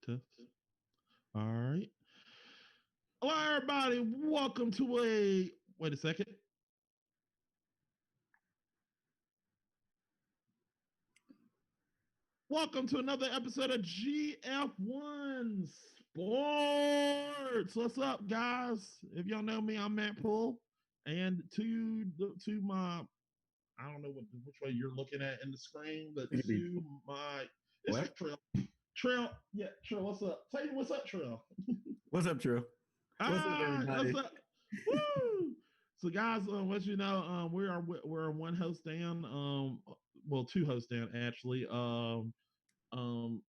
Test. All right. Hello, everybody. Welcome to a. Wait a second. Welcome to another episode of GF1's Sports. What's up, guys? If y'all know me, I'm Matt Poole, and to my I don't know which way you're looking at in the screen, but to my it's what? Trail. Yeah, Trail. What's up? Tell you what's up, Trail. What's up, True? What's up, What's everybody? up? Woo! So, guys, what you know, we're one host down. Well, two hosts down actually.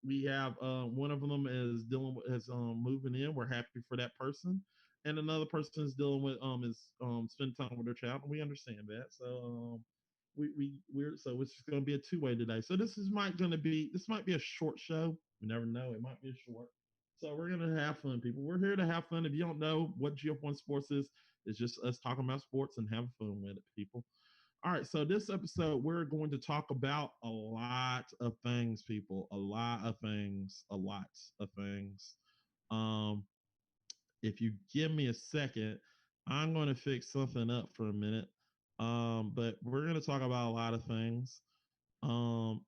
We have one of them is dealing with is moving in. We're happy for that person, and another person is dealing with spending time with their child, and we understand that. So we're so it's just going to be a two-way today. So this might be a short show. We never know. It might be a short. So we're gonna have fun, people. We're here to have fun. If you don't know what GF1 Sports is, it's just us talking about sports and having fun with it, people. All right, so this episode, we're going to talk about a lot of things, people. A lot of things. A lot of things. Um, if you give me a second, I'm going to fix something up for a minute. But we're going to talk about a lot of things. Um,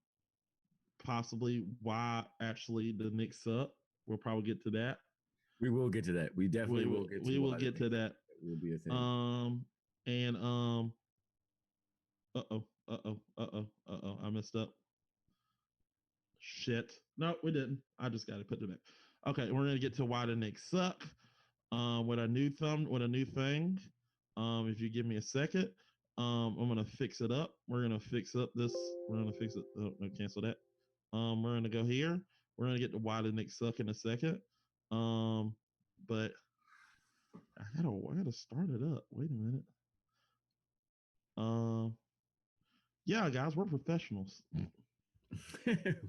Possibly why actually the Knicks suck. We'll probably get to that. We will get to that. We definitely will get to We will why the get to Knicks that. will be a thing. And I messed up. Shit. No, we didn't. I just got to put it back. Okay, we're gonna get to why the Knicks suck. With a new thing. If you give me a second, I'm gonna fix it up. We're gonna fix up this. We're gonna fix it. Oh, no, cancel that. We're gonna go here. We're gonna get to why the Knicks suck in a second. But I gotta start it up. Wait a minute. Um, yeah, guys, we're professionals.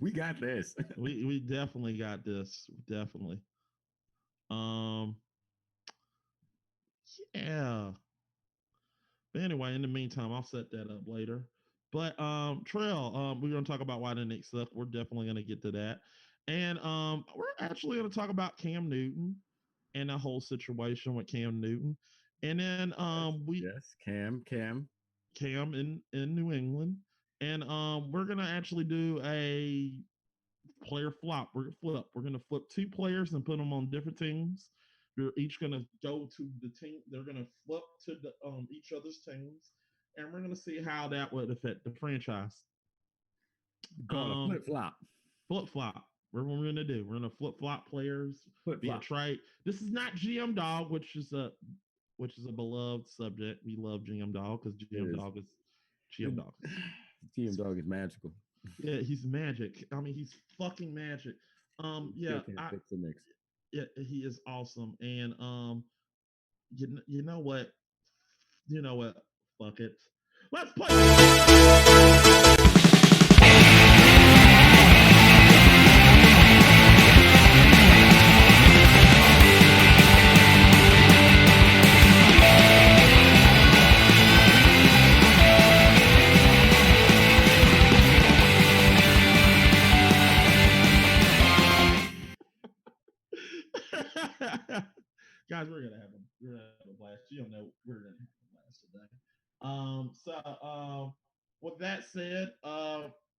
We got this. We definitely got this. Definitely. Um, yeah. But anyway, in the meantime, I'll set that up later. But Trail, we're gonna talk about why the Knicks suck. We're definitely gonna get to that. And we're actually gonna talk about Cam Newton and the whole situation with Cam Newton. And then Yes, we yes. Cam. Cam in New England. And we're gonna actually do a player flop. We're gonna flip. We're gonna flip two players and put them on different teams. They're each gonna go to the team. They're gonna flip to the each other's teams, and we're gonna see how that would affect the franchise. Call it a flip flop. Flip flop. What we're gonna do. We're gonna flip flop players Flip via flop. trade. This is not GM Dog, which is a beloved subject. We love GM Dog because It GM is. Dog is GM Dog. Team Dog is magical. Yeah, he's magic. I mean, he's fucking magic. Still Yeah, can't fix the Knicks. yeah, he is awesome. And you know what? You know what? Fuck it. Let's play. Guys, we're gonna have a blast. You don't know we're gonna have a blast today. With that said,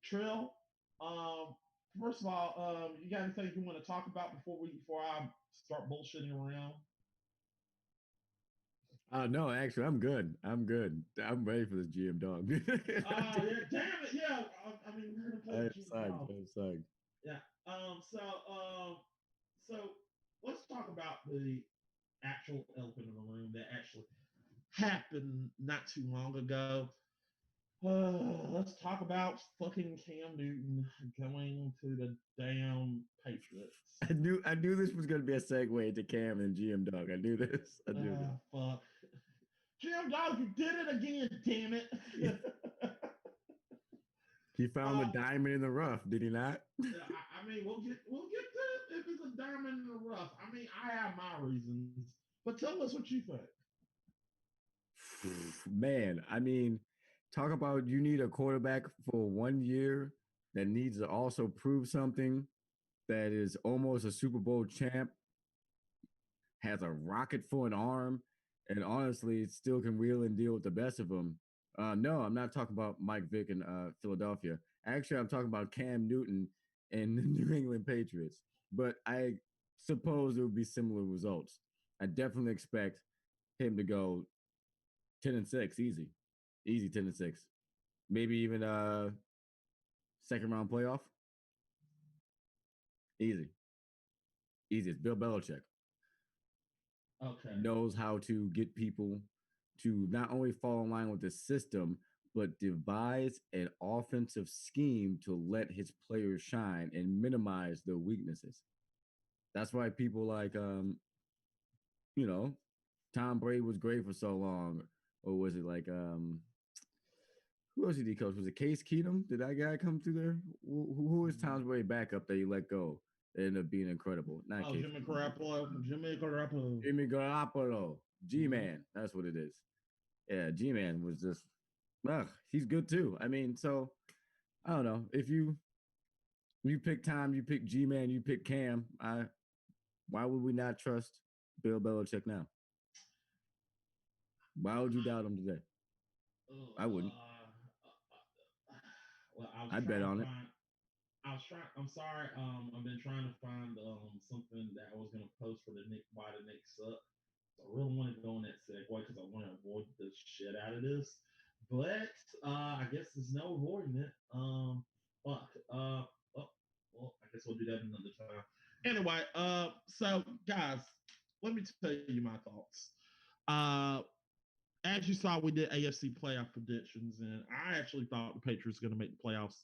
Trill, um, first of all, you got anything you want to talk about before I start bullshitting around? No, actually, I'm good. I'm good. I'm ready for this GM Dog. Oh yeah, damn it, yeah. I mean, we're gonna I play am Gene psyched. Dog. I'm psyched. Yeah. So let's talk about the actual elephant in the room that actually happened not too long ago. Let's talk about fucking Cam Newton going to the damn Patriots. I knew this was gonna be a segue into Cam and GM Dog. I knew this. I knew this. Fuck. Jim Dog, you did it again, damn it. He found the diamond in the rough, did he not? I mean, we'll get to if it's a diamond in the rough. I mean, I have my reasons, but tell us what you think. Man, I mean, talk about you need a quarterback for 1 year that needs to also prove something, that is almost a Super Bowl champ, has a rocket for an arm, and honestly still can wheel and deal with the best of them. No, I'm not talking about Mike Vick in Philadelphia. Actually, I'm talking about Cam Newton and the New England Patriots. But suppose it would be similar results. I definitely expect him to go 10-6, easy, easy 10-6, maybe even second round playoff, easy, easy. It's Bill Belichick. Okay. He knows how to get people to not only fall in line with the system, but devise an offensive scheme to let his players shine and minimize their weaknesses. That's why people like you know, Tom Brady was great for so long. Or was it like who else did he coach? Was it Case Keenum? Did that guy come through there? Who is Tom Brady backup that he let go? It ended up being incredible. Not Oh, Case Jimmy Keenum. Garoppolo. Jimmy Garoppolo. Jimmy Garoppolo. G Mm-hmm. Man. That's what it is. Yeah, G Man was just he's good too. I mean, so I don't know. If you pick Tom, you pick G Man, you pick Cam, why would we not trust Bill Belichick now? Why would you doubt him today? I wouldn't. Well, I was I'd bet trying to on it. find. I was trying. I'm sorry. I've been trying to find something that I was gonna post for the Nick why the Knicks suck. So I really want to go in that segue because I want to avoid the shit out of this. But I guess there's no avoiding it. Fuck. Oh, well, I guess we'll do that another time. Anyway, so guys, let me tell you my thoughts. Uh, as you saw, we did AFC playoff predictions, and I actually thought the Patriots were going to make the playoffs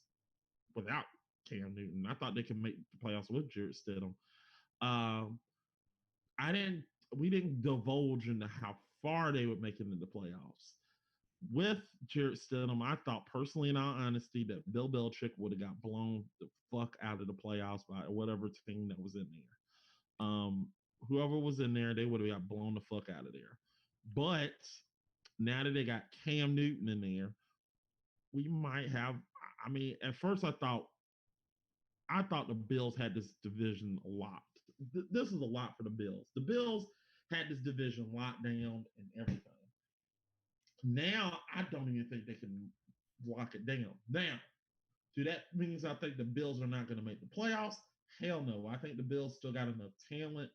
without Cam Newton. I thought they could make the playoffs with Jarrett Stidham. Um, I didn't. We didn't divulge into how far they would make it into the playoffs. With Jarrett Stidham, I thought personally, in all honesty, that Bill Belichick would have got blown the fuck out of the playoffs by whatever team that was in there. Whoever was in there, they would have got blown the fuck out of there. But now that they got Cam Newton in there, we might have. I mean, at first I thought the Bills had this division locked. This is a lot for the Bills. The Bills had this division locked down and everything. Now I don't even think they can lock it down. Now, do that means I think the Bills are not going to make the playoffs? Hell no. I think the Bills still got enough talent.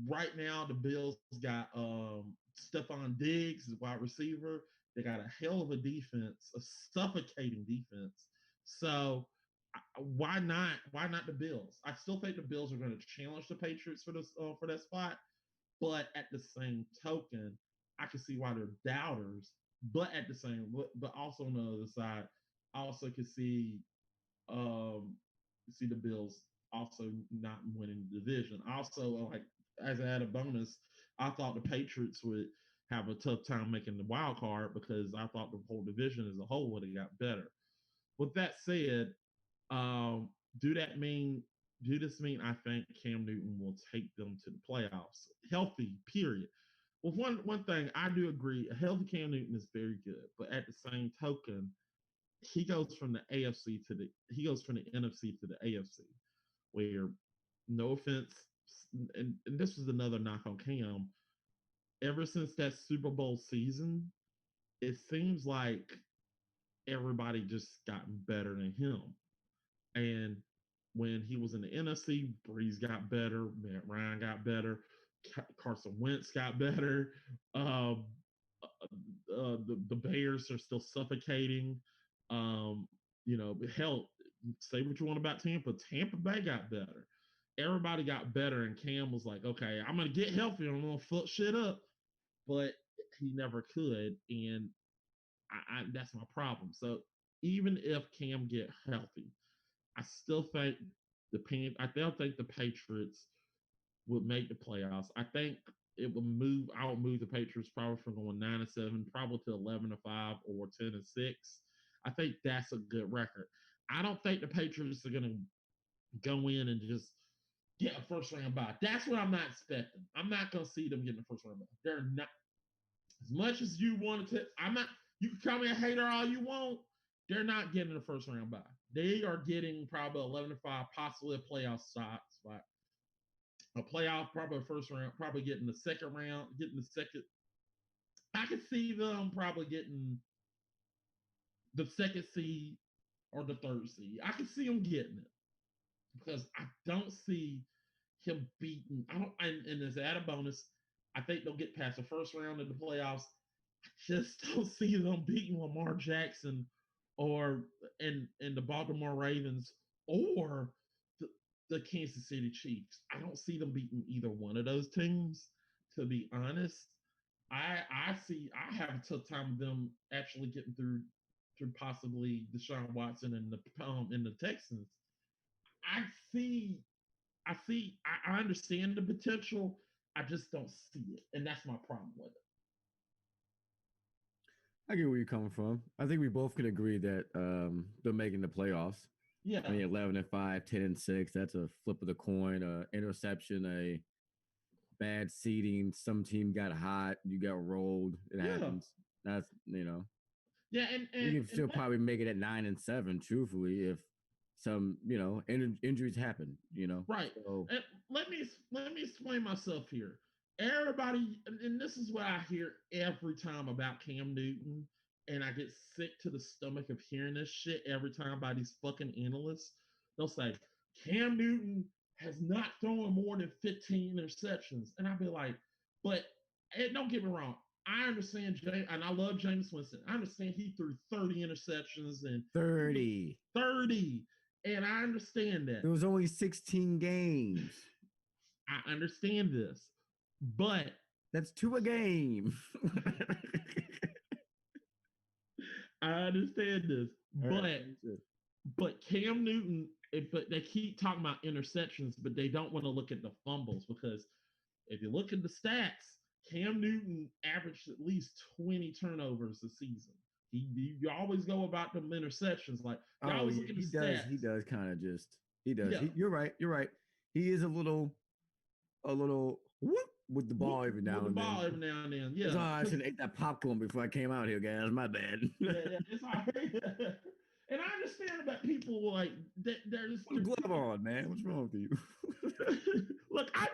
Right now, the Bills got Stephon Diggs, wide receiver. They got a hell of a defense, a suffocating defense. So why not? Why not the Bills? I still think the Bills are going to challenge the Patriots for that spot. But at the same token, I can see why they're doubters. But at the same, but also on the other side, I also can um see the Bills also not winning the division. Also, like as an added bonus, I thought the Patriots would have a tough time making the wild card because I thought the whole division as a whole would have got better. With that said, um, do that mean do this mean I think Cam Newton will take them to the playoffs? Healthy, period. Well, one thing I do agree, a healthy Cam Newton is very good, but at the same token, he goes from the NFC to the AFC, where no offense, and this was another knock on Cam. Ever since that Super Bowl season, it seems like everybody just gotten better than him. And when he was in the NFC, Breeze got better, Matt Ryan got better, Carson Wentz got better. Um, the Bears are still suffocating. Um, hell, say what you want about Tampa. Tampa Bay got better. Everybody got better, and Cam was like, "Okay, I'm gonna get healthy. I'm gonna fuck shit up," but he never could, and that's my problem. So even if Cam get healthy, I still think I still think the Patriots would make the playoffs. I think it would move. I would move the Patriots probably from going 9-7, probably to 11-5 or 10-6. I think that's a good record. I don't think the Patriots are going to go in and just get a first round bye. That's what I'm not expecting. I'm not going to see them getting a first round bye. They're not as much as you wanted to. I'm not. You can call me a hater all you want. They're not getting a first round bye. They are getting probably 11-5, possibly a playoff spot. A playoff, probably a first round, probably getting the second round, getting the second. I could see them probably getting the second seed or the third seed. I can see them getting it because I don't see him beating. I don't, and as an added bonus, I think they'll get past the first round of the playoffs. I just don't see them beating Lamar Jackson or and the Baltimore Ravens or the, the Kansas City Chiefs. I don't see them beating either one of those teams. To be honest, I have a tough time with them actually getting through possibly Deshaun Watson and the Texans. I see I understand the potential. I just don't see it, and that's my problem with it. I get where you're coming from. I think we both can agree that they're making the playoffs. I Yeah, mean, 11-5, 10-6. That's a flip of the coin, a interception, a bad seeding. Some team got hot, you got rolled. It yeah, happens. That's yeah, you can and still probably make it at 9-7. Truthfully, if some injuries happen. right. So And let me explain myself here. Everybody, and this is what I hear every time about Cam Newton, and I get sick to the stomach of hearing this shit every time by these fucking analysts. They'll say Cam Newton has not thrown more than 15 interceptions, and I'll be like, but don't get me wrong. I understand James, and I love James Winston. I understand he threw 30 interceptions and 30. 30, and I understand that. There was only 16 games. I understand this, but That's two a game. I understand this, All right, but Cam Newton, but they keep talking about interceptions, but they don't want to look at the fumbles because if you look at the stats, Cam Newton averaged at least 20 turnovers a season. You always go about them interceptions, like you oh always yeah, look at the he does. stats. He does kind of just. He does. Yeah, You're right. You're right. He is a little whoop with the ball every now with the and then. ball every now and then. It's all Yeah, right. I should have ate that popcorn before I came out here, guys. My bad. yeah, it's all right. And I understand about people like Put a glove on, man. What's wrong with you? Look, I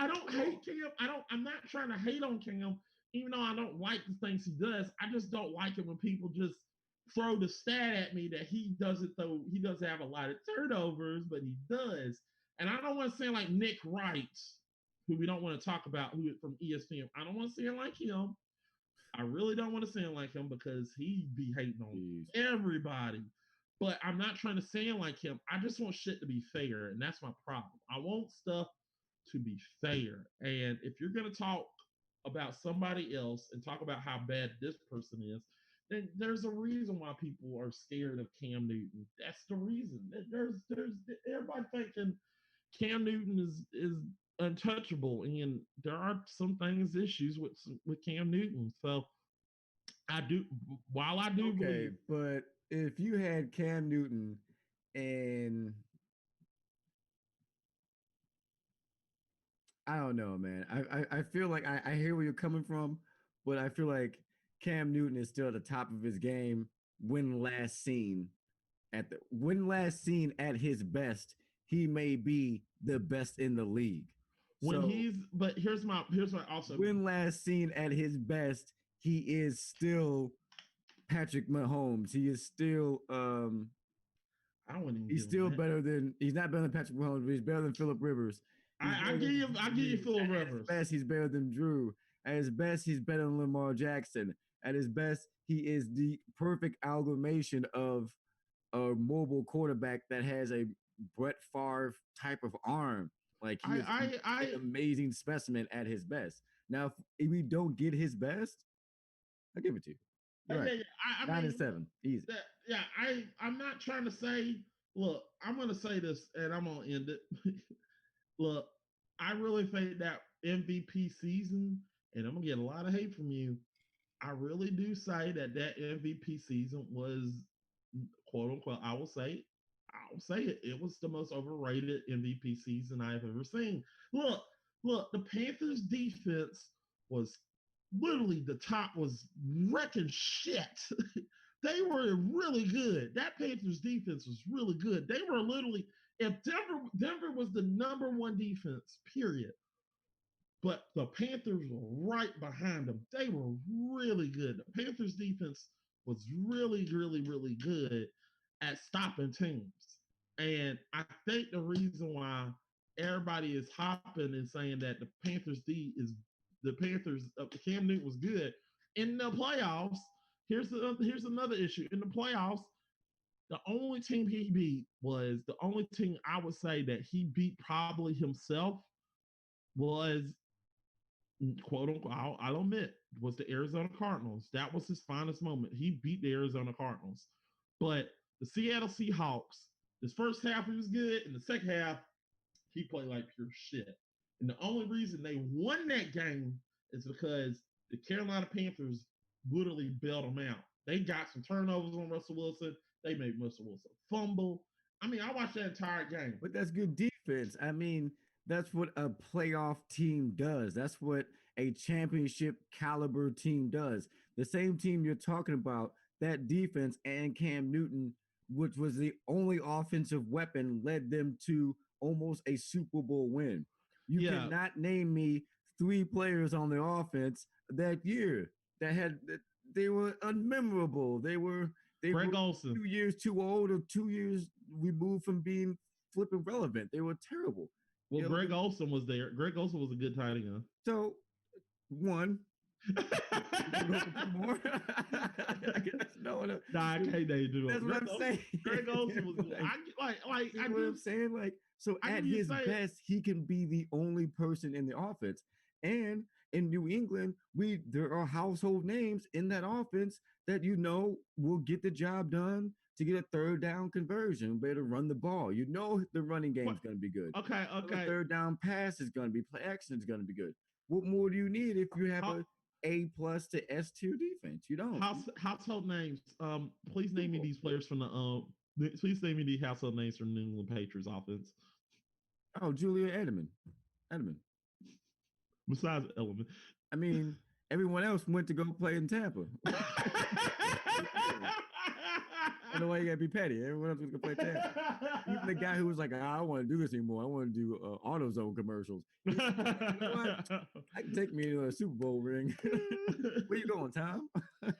don't hate Cam. I'm not trying to hate on Cam, even though I don't like the things he does. I just don't like it when people just throw the stat at me that he doesn't have a lot of turnovers, but he does. And I don't want to sound like Nick Wright, who we don't want to talk about, who from ESPN. I don't want to sound like him. I really don't want to sound like him because he be hating on Jeez. everybody. But I'm not trying to sound like him. I just want shit to be fair, and that's my problem. I want stuff to be fair. And if you're gonna talk about somebody else and talk about how bad this person is, then there's a reason why people are scared of Cam Newton. That's the reason. There's everybody thinking Cam Newton is untouchable, and there are some things issues with Cam Newton. So I do, while I do Okay, believe, but if you had Cam Newton and I don't know, man. I feel like I hear where you're coming from, but I feel like Cam Newton is still at the top of his game when last seen at his best, he may be the best in the league. when So but here's my also. when last seen at his best, he is still Patrick Mahomes. He is still I wouldn't even he's give him still that. better than he's not better than Patrick Mahomes, but he's better than Philip Rivers. He's I better give than you I give you Phil at his Rivers. best, he's better than Drew. At his best, he's better than Lamar Jackson. At his best, he is the perfect amalgamation of a mobile quarterback that has a Brett Favre type of arm. Like he is an amazing specimen at his best. Now, if we don't get his best, I'll give it to you. You're right. Yeah, I Nine mean, and seven, easy. yeah, I'm not trying to say. Look, I'm gonna say this, and I'm gonna end it. Look, I really think that MVP season, and I'm gonna get a lot of hate from you. I really do say that MVP season was quote unquote. I will say it. It was the most overrated MVP season I've ever seen. Look, the Panthers defense was literally the top was wrecking shit. They were really good. That Panthers defense was really good. They were literally if Denver was the number one defense, period. But the Panthers were right behind them. They were really good. The Panthers defense was really good at stopping teams. And I think the reason why everybody is hopping and saying that the Panthers D is the Panthers. Cam Newton was good in the playoffs. Here's another issue in the playoffs. The only team he beat was the only team I would say that he beat probably himself was quote unquote, I'll admit, was the Arizona Cardinals. That was his finest moment. He beat the Arizona Cardinals. But the Seattle Seahawks, his first half he was good, and the second half he played like pure shit. And the only reason they won that game is because the Carolina Panthers literally bailed them out. They got some turnovers on Russell Wilson. They made Russell Wilson fumble. I mean, I watched that entire game. But that's good defense. I mean, that's what a playoff team does. That's what a championship caliber team does. The same team you're talking about, that defense and Cam Newton, which was the only offensive weapon, led them to almost a Super Bowl win. You Yeah, cannot name me three players on the offense that year that had they were unmemorable. They were Greg Olson. 2 years too old or 2 years removed from being flipping relevant. They were terrible. Well, You know, Greg Olson was there. Greg Olson was a good tight end. so one. You go for two more. I guess no, no. Nah, I can't name you. That's what I'm saying. Greg Olson was good. You know what I'm saying? Like, so at his best, he can be the only person in the offense. And in New England, there are household names in that offense that you know will get the job done to get a third down conversion, better run the ball. You know the running game is going to be good. Okay. The third down pass is going to be play action is going to be good. What more do you need if you have A+ to S tier defense? You don't. Household names. Please name me these players from the Please name me the household names from New England Patriots offense. Oh, Julian Edelman. Besides Edelman, I mean, everyone else went to go play in Tampa. I don't know why you gotta be petty. Everyone else was gonna play Tampa. Even the guy who was like, I don't want to do this anymore. I want to do AutoZone commercials. You know what? I can take me to a Super Bowl ring. Where you going, Tom? I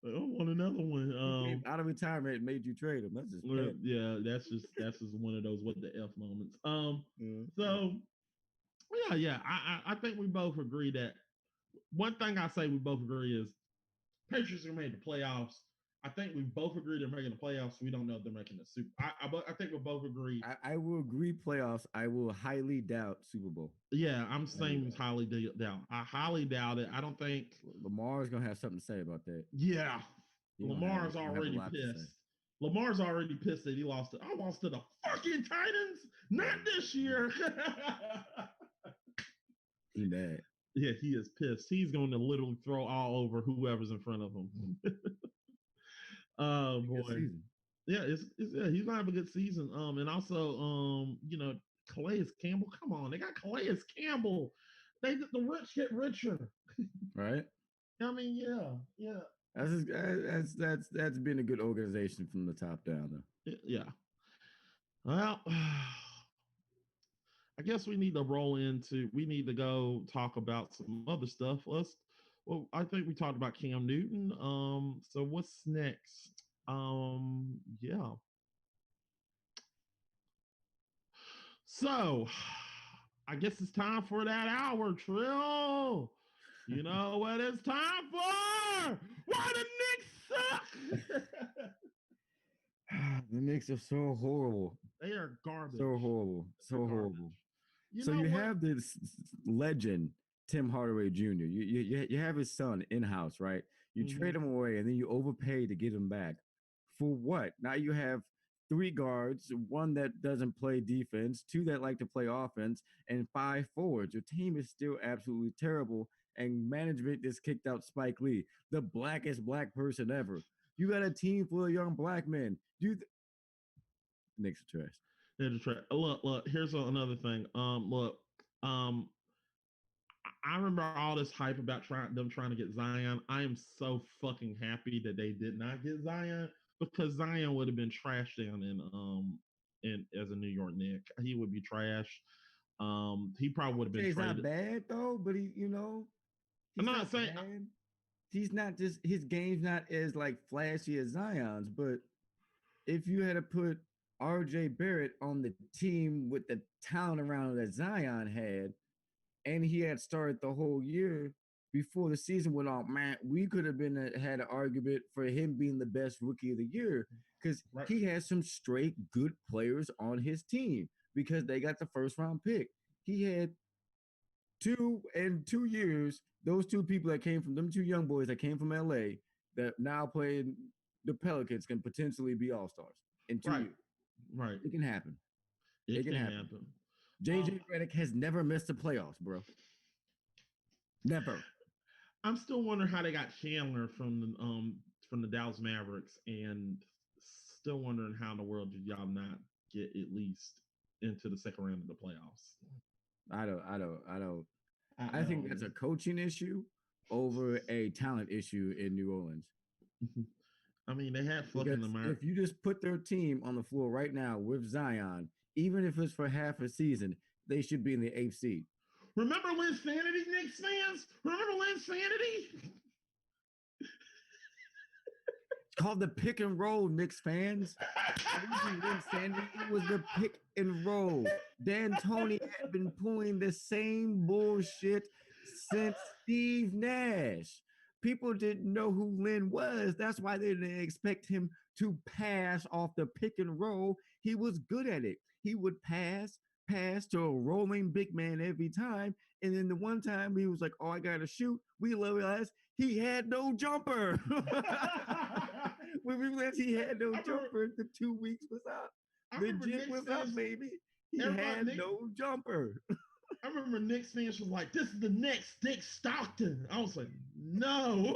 want another one. Out of retirement, made you trade him. That's just yeah. That's just one of those what the F moments. So yeah. I think we both agree that one thing I say we both agree is Patriots are made the playoffs. I think we both agree they're making the playoffs. We don't know if they're making the Super. I think we both agree. I will agree playoffs. I will highly doubt Super Bowl. Yeah, I'm saying highly doubt. I highly doubt it. I don't think Lamar's gonna have something to say about that. Yeah, Lamar's already pissed. Lamar's already pissed that he lost it. I lost to the fucking Titans, not this year. He mad. Yeah, he is pissed. He's going to literally throw all over whoever's in front of him. Oh boy, yeah, he's gonna have a good season. And also, Calais Campbell. Come on, they got Calais Campbell. The rich get richer, right? I mean, yeah. That's been a good organization from the top down, though. Yeah. Well, I guess we need to go talk about some other stuff. I think we talked about Cam Newton. So what's next? Yeah. So I guess it's time for that hour, Trill. You know what it's time for? Why the Knicks suck? The Knicks are so horrible. They are garbage. So horrible. So horrible. You have this legend, Tim Hardaway Jr. You have his son in-house, right? You trade him away and then you overpay to get him back. For what? Now you have 3 guards, 1 that doesn't play defense, 2 that like to play offense, and 5 forwards. Your team is still absolutely terrible, and management just kicked out Spike Lee, the blackest black person ever. You got a team full of young black men. Knicks are trash. Look. Here's another thing. I remember all this hype about them trying to get Zion. I am so fucking happy that they did not get Zion because Zion would have been trash down in as a New York Knick. He would be trash. He probably would have been. He's not bad though, but I'm not saying bad. He's not his game's not as like flashy as Zion's, but if you had to put RJ Barrett on the team with the talent around that Zion had, and he had started the whole year before the season went on. Man, we could have been had an argument for him being the best rookie of the year because Right. he has some straight good players on his team because they got the first round pick. He had 2 years. Those two people that came from them two young boys that came from LA that now play in the Pelicans can potentially be all stars in two Right. years. Right. It can happen. It It can can happen. happen. Um, JJ Redick has never missed the playoffs, bro. Never. I'm still wondering how they got Chandler from the Dallas Mavericks, and still wondering how in the world did y'all not get at least into the second round of the playoffs. I don't. I I think don't. that's a coaching issue over a talent issue in New Orleans. I mean, they had fucking Because Lamar. if you just put their team on the floor right now with Zion, even if it's for half a season, they should be in the eighth seed. Remember Linsanity, Knicks fans? Remember Linsanity? It's called the pick and roll, Knicks fans. It wasn't Lynn Sandy, it was the pick and roll. Dan Tony had been pulling the same bullshit since Steve Nash. People didn't know who Lynn was. That's why they didn't expect him to pass off the pick and roll. He was good at it. He would pass to a rolling big man every time. And then the one time he was like, "Oh, I gotta shoot," we realized he had no jumper. When we realized he had no jumper, the 2 weeks was up. I remember Legit Knicks was fans. up, baby. He Everybody, had no jumper. I remember Knicks fans was like, "This is the next Dick Stockton." I was like, "No,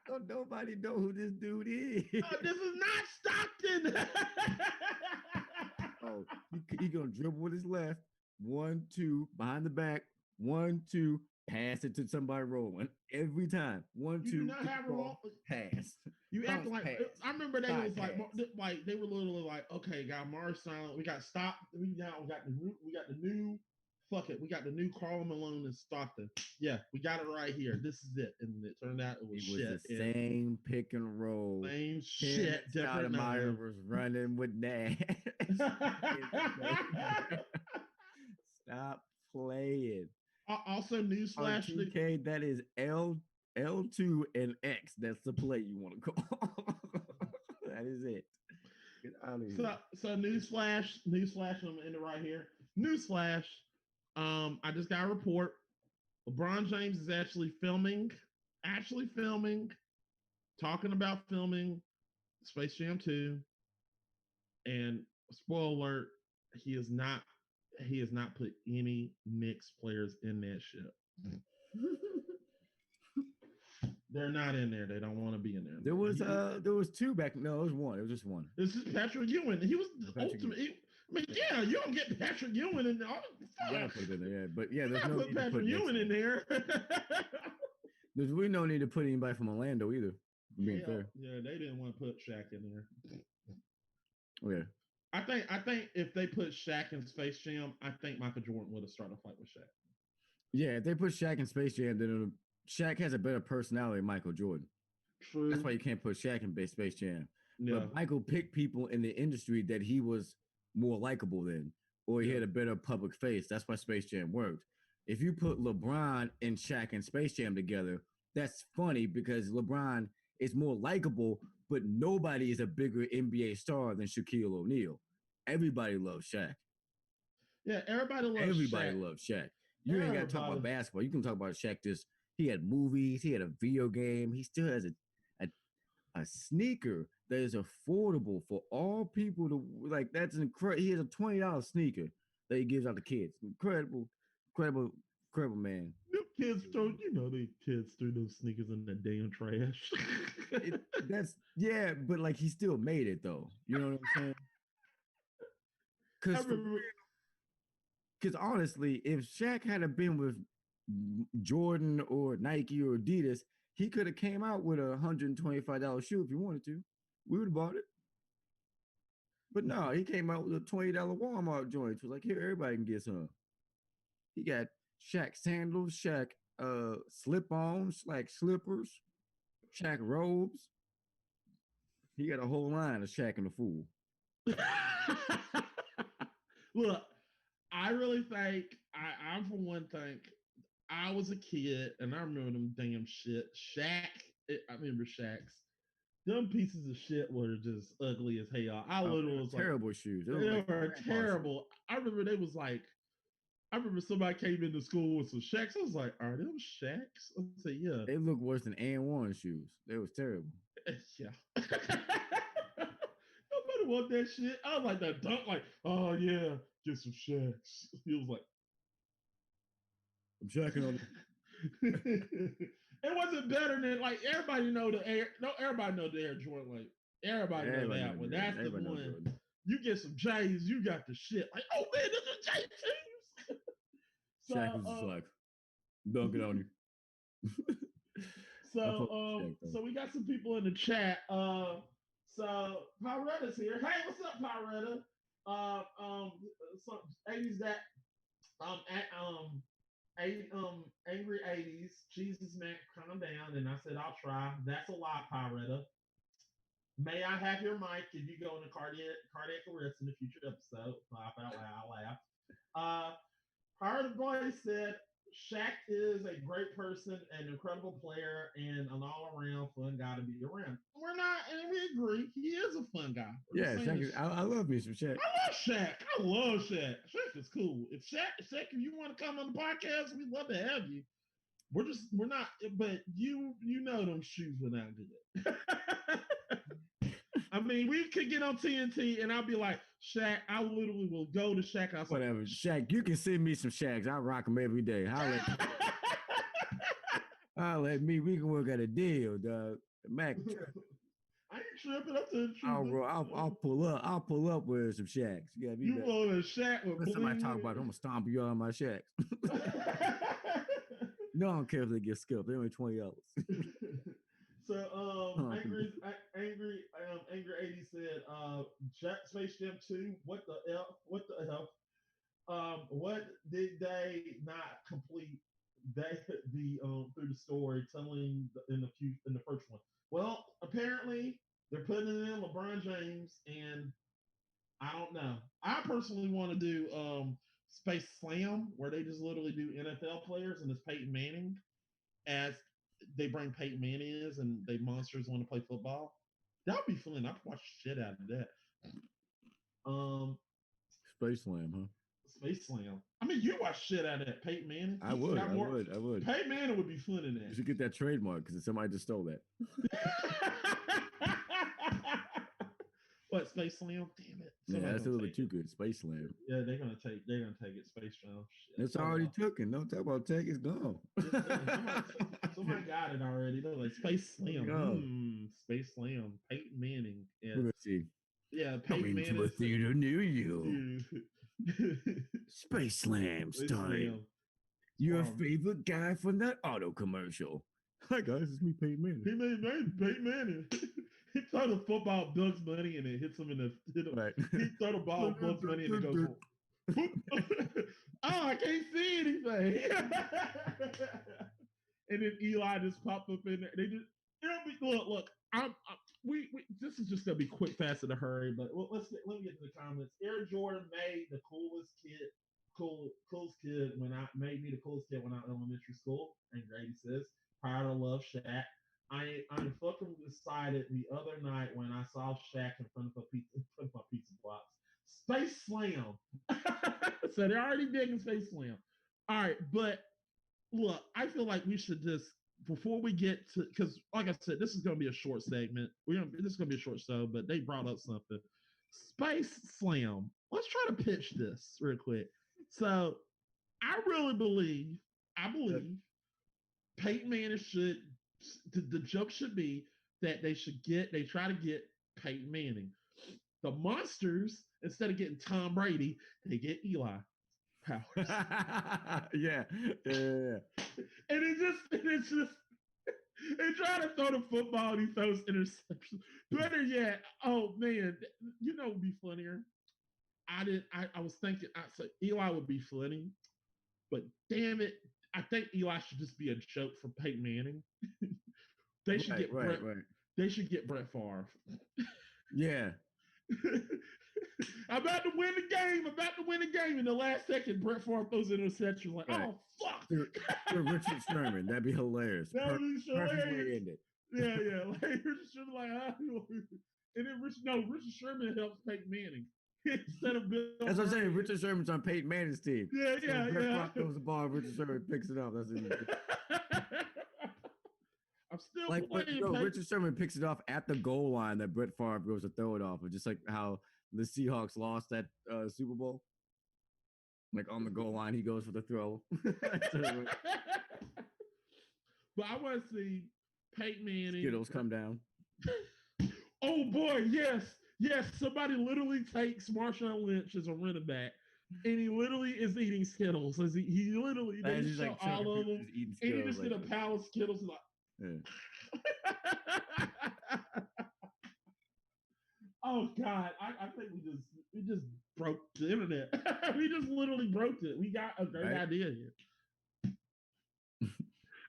Don't nobody know who this dude is. this is not Stockton." Oh, he gonna dribble with his left. 1, 2, behind the back. 1, 2, pass it to somebody rolling every time. One, You do two, not get the have a ball, wrong. pass, You bounce acting like pass, I remember they side was pass. like they were literally like, okay, got Mars silent. We got stop. We got the new. Fuck it. We got the new Carl Malone and Stockton. Yeah, we got it right here. This is it. And it turned out it was It was shit. the same pick and roll. Same Him shit, and different Stoudemire name. was running with Nash. Stop playing. Also, On newsflash: 2K, that is L2 and X. That's the play you want to call. That is it. Get out of here. so newsflash. I'm in it right here. Newsflash. I just got a report. LeBron James is actually filming, talking about filming Space Jam 2. And spoiler alert, he is not he has not put any Knicks players in that shit. They're not in there. They don't want to be in there. There was two back. No, it was one. It was just one. This is Patrick Ewing. He was the ultimate. I mean, yeah, you don't get Patrick Ewing in there. Yeah, put it in there. But yeah, there's no no put need to Patrick put Ewing in there. There's really no need to put anybody from Orlando either. Being fair. Yeah, they didn't want to put Shaq in there. Okay. I think if they put Shaq in Space Jam, I think Michael Jordan would have started a fight with Shaq. Yeah, if they put Shaq in Space Jam, then Shaq has a better personality than Michael Jordan. True. That's why you can't put Shaq in Space Jam. Yeah. But Michael picked people in the industry that he was more likable than, or he had a better public face. That's why Space Jam worked. If you put LeBron and Shaq and Space Jam together, that's funny because LeBron is more likable, but nobody is a bigger NBA star than Shaquille O'Neal. Everybody loves Shaq. Yeah, everybody loves Shaq. You ain't got to talk about basketball. You can talk about Shaq. He had movies. He had a video game. He still has a sneaker that is affordable for all people to like. That's incredible. He has a $20 sneaker that he gives out to kids. Incredible man. Them kids they kids threw those sneakers in the damn trash. But like he still made it though. You know what I'm saying? Because honestly, if Shaq had been with Jordan or Nike or Adidas, he could have came out with a $125 shoe if he wanted to. We would have bought it. But no, he came out with a $20 Walmart joint. It was like, here, everybody can get some. He got Shaq sandals, Shaq slip-ons, like slippers, Shaq robes. He got a whole line of Shaq and the Fool. Look, I really think I for one think I was a kid and I remember them damn shit. I remember Shaq's. Them pieces of shit were just ugly as hell. I literally was like, terrible shoes. they were terrible. I remember they was like, I remember somebody came into school with some Shaqs. I was like, are them Shaqs? I said, yeah. They look worse than AN1 shoes. They was terrible. Yeah. Nobody want that shit. I was like that dunk, like, oh yeah, get some Shaqs. He was like, I'm checking on it wasn't better than like everybody know the air. No, everybody know the Air Jordan. Like everybody know that one. That's the one. You get some J's, you got the shit. Like, oh man, this is J teams. Shaq was just like dunking on you. So we got some people in the chat. So Pyretta's here. Hey, what's up, Pyretta? Some 80s that angry 80s. Jesus man, calm down. And I said I'll try. That's a lie, Pyretta. May I have your mic if you go into cardiac arrest in the future episode? Laugh out loud. Laugh. Pirate Boy said Shaq is a great person, an incredible player, and an all-around fun guy to be around. We're not, and we agree. He is a fun guy. Yeah, Shaq is, I love me some Shaq. I love Shaq. Shaq is cool. If Shaq, if you want to come on the podcast, we'd love to have you. We're not, but you know them shoes were not good. I mean, we could get on TNT and I'll be like, Shaq, I literally will go to Shaq. Whatever. Shaq, you can send me some Shaqs. I rock them every day. Holla at me. We can work out a deal, dog. Mac. I ain't tripping up to the truth. I'll pull up with some Shaqs. You want a Shaq with somebody talk about it, I'm going to stomp you on my Shaqs. No, I don't care if they get skipped. They're only $20. So angry 80 said Space Jam 2, what the F? What did they not complete through the story telling in the first one? Well, apparently they're putting in LeBron James, and I don't know. I personally want to do Space Slam, where they just literally do NFL players and it's Peyton Manning as they bring Peyton Manning and they monsters want to play football. That would be fun. I'd watch shit out of that. Space Slam, huh? Space Slam. I mean, you watch shit out of that. Peyton Manning. I would. Peyton Manning would be fun in that. You should get that trademark because somebody just stole that. What, Space Slam? Damn it. Yeah, that's a little bit too good. Space Slam. Yeah, they're gonna take it. Space Jam. It's already taken. Don't talk about take. It's gone. Somebody got it already. They're like Space Slam. Space Slam. Peyton Manning. Yeah. Let's see. Yeah, Peyton Manning. To a theater near you. Space Slam starring your favorite guy from that auto commercial. Hi guys, it's me, Peyton Manning. Peyton Manning. He throw the football, Bugs Bunny, and it hits him in the. Right. He throw the ball, Bugs Bunny, and it goes. Oh, I can't see anything. And then Eli just popped up in there. They just look. We this is just gonna be quick, fast, in a hurry. But let me get to the comments. Air Jordan made the coolest kid when I made me the coolest kid when I was in elementary school. And Grady says, "Proud of love, Shaq." I'm fucking excited the other night when I saw Shaq in front of my pizza box. Space Slam. So they're already digging Space Slam. All right, but look, I feel like we should just, before we get to, because like I said, this is going to be a short segment. This is going to be a short show, but they brought up something. Space Slam. Let's try to pitch this real quick. So I really believe Peyton Manning should, the joke should be that they try to get Peyton Manning. The monsters, instead of getting Tom Brady, they get Eli Powers. Yeah. And it's just they try to throw the football and he throws interceptions. Better yet, oh man, you know what would be funnier? I was thinking, I said Eli would be funny, but damn it, I think Eli should just be a joke for Peyton Manning. They should get right. They should get Brett Favre. Yeah. I'm about to win the game. I'm about to win the game. In the last second, Brett Favre throws an interception. Like, Right. oh fuck. Richard Sherman. That'd be hilarious. That would be Perfect way hilarious. to end it. Yeah. Like Richard Sherman, like, and then Richard Sherman helps Peyton Manning instead of Bill. That's what I'm saying. Richard Sherman's on Peyton Manning's team. Yeah. Brett Favre throws the ball. Richard Sherman picks it up. That's it. I'm still like, playing. Richard Sherman picks it off at the goal line that Brett Favre goes to throw it off of, just like how the Seahawks lost that Super Bowl. Like on the goal line, he goes for the throw. But I want to see Peyton Manning. Skittles come down. Oh boy, yes. Somebody literally takes Marshawn Lynch as a running back, and he literally is eating Skittles. As he literally they just show all of them, and he just get a pile of Skittles and like. Yeah. Oh God, I think we just broke the internet. We just literally broke it. We got a great idea here.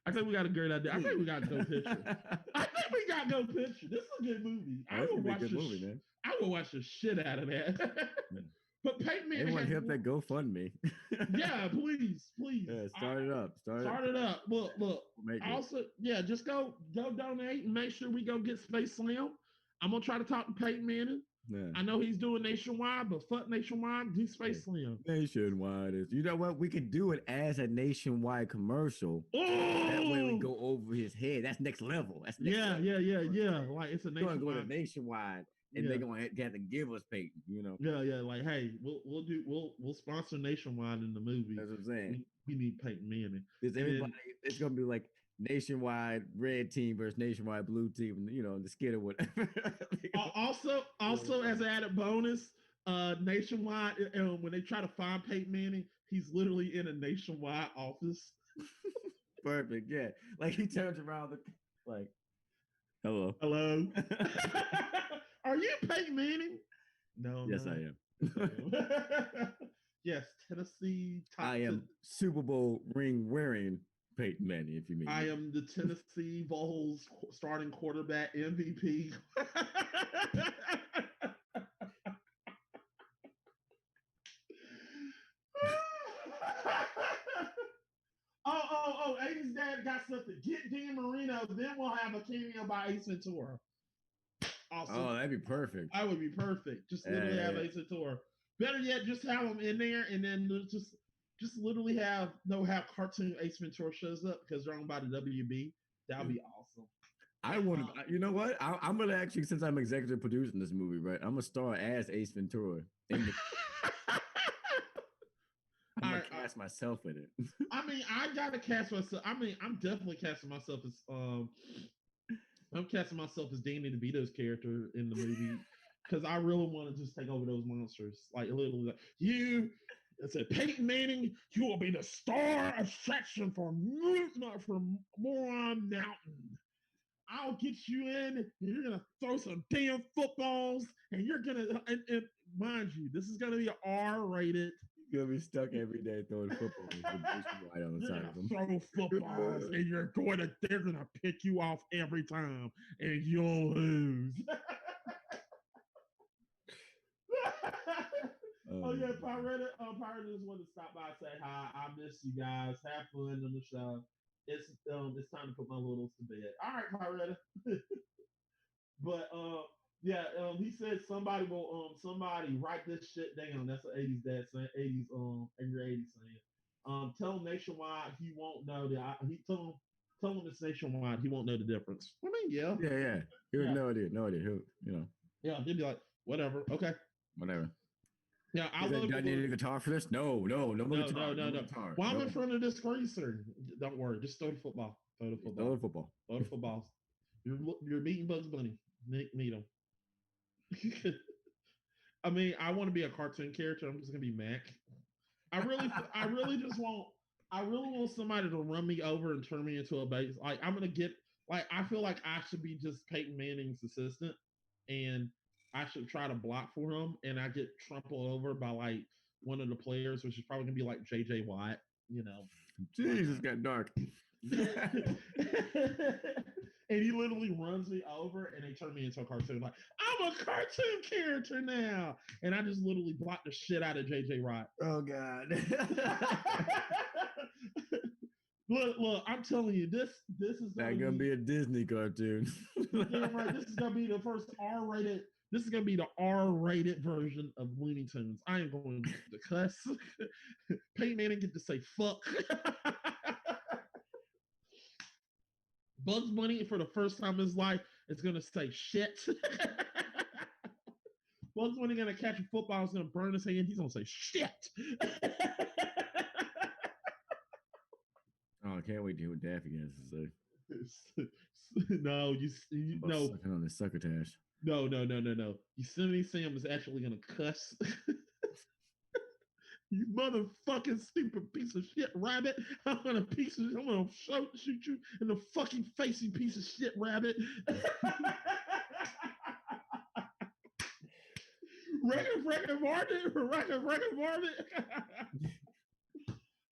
I think we got a great idea. I think we got Go Picture. This is a good movie. I will watch this movie, man. I will watch the shit out of that. But Peyton Manning. Everyone hit that GoFundMe. Yeah, please. Yeah, start it up. Start it up. Look. Also, just go donate and make sure we go get Space Slam. I'm gonna try to talk to Peyton Manning. Yeah. I know he's doing Nationwide, but fuck Nationwide, do Space Slam. Nationwide is. You know what? We could do it as a Nationwide commercial. Oh! That way we go over his head. That's next level. That's next level. Yeah. Like it's a Nationwide. We're going to Nationwide, and they're gonna have to give us Peyton. You know. Yeah. Like, hey, we'll sponsor Nationwide in the movie. That's what I'm saying. We need Peyton Manning. It's gonna be like Nationwide red team versus Nationwide blue team, you know, the skit or whatever. also as an added bonus, Nationwide, when they try to find Peyton Manning, he's literally in a Nationwide office. Perfect, yeah. Like he turns around, like, hello. Are you Peyton Manning? No. Yes, I am. Yes, Tennessee. I am Super Bowl ring wearing Peyton Manning, if you mean. I am the Tennessee Vols starting quarterback MVP. Oh, Aiden's dad got something. Get Dan Marino, then we'll have a cameo by Ace Ventura. Awesome. Oh, that'd be perfect. That would be perfect. Just literally have Ace Ventura. Better yet, just have him in there and then just literally have cartoon Ace Ventura shows up because they're owned by the WB. That would be awesome. I want to, you know what? I'm going to actually, since I'm executive producing this movie, right? I'm going to star as Ace Ventura. I'm going to cast myself in it. I mean, I got to cast myself. I mean, I'm definitely casting myself as, I'm casting myself as Danny DeVito's character in the movie because I really want to just take over those monsters. Like, literally, like, I said, Peyton Manning, you will be the star attraction for Moron Mountain. I'll get you in, and you're going to throw some damn footballs, and you're going to, and mind you, this is going to be an R-rated. You're going to be stuck every day throwing footballs with white on the side of them. Throw footballs, and they're going to pick you off every time, and you'll lose. Oh yeah, Pirate just wanted to stop by and say hi. I miss you guys. Have fun on the show. It's time to put my littles to bed. All right, Pirate. But he said somebody write this shit down. That's what 80s dad saying. 80s angry 80s saying. Tell him Nationwide he won't know that. Tell him it's Nationwide he won't know the difference. I mean, yeah. He would no idea. He'll, you know. Yeah, he'd be like, whatever. Okay. Whatever. Yeah, I love. Do I need a guitar for this? No. Well, I'm in front of this greaser. Don't worry, just throw the football. Throw the footballs. You're beating Bugs Bunny. Meet him. I mean, I want to be a cartoon character. I'm just gonna be Mac. I really want somebody to run me over and turn me into a base. Like I'm gonna get. Like I feel like I should be just Peyton Manning's assistant, and I should try to block for him, and I get trampled over by like one of the players, which is probably gonna be like JJ Watt, you know. Jesus, got dark. And he literally runs me over, and they turn me into a cartoon. Like, I'm a cartoon character now, and I just literally blocked the shit out of JJ Watt. Oh God. Look, I'm telling you, this is Gonna be a Disney cartoon. damn right. This is gonna be the first R-rated. This is gonna be the R-rated version of Looney Tunes. I ain't going to cuss. Peyton Manning get to say fuck. Bugs Bunny, for the first time in his life, is gonna say shit. Bugs Bunny gonna catch a football, is gonna burn his hand. He's gonna say shit. Oh, I can't wait to hear what Daffy has to say. No, no. Sucking on the succotash. No. Yosemite Sam is actually gonna cuss. You motherfucking stupid piece of shit rabbit. I'm gonna shoot you in the fucking face, you piece of shit rabbit. Record Martin.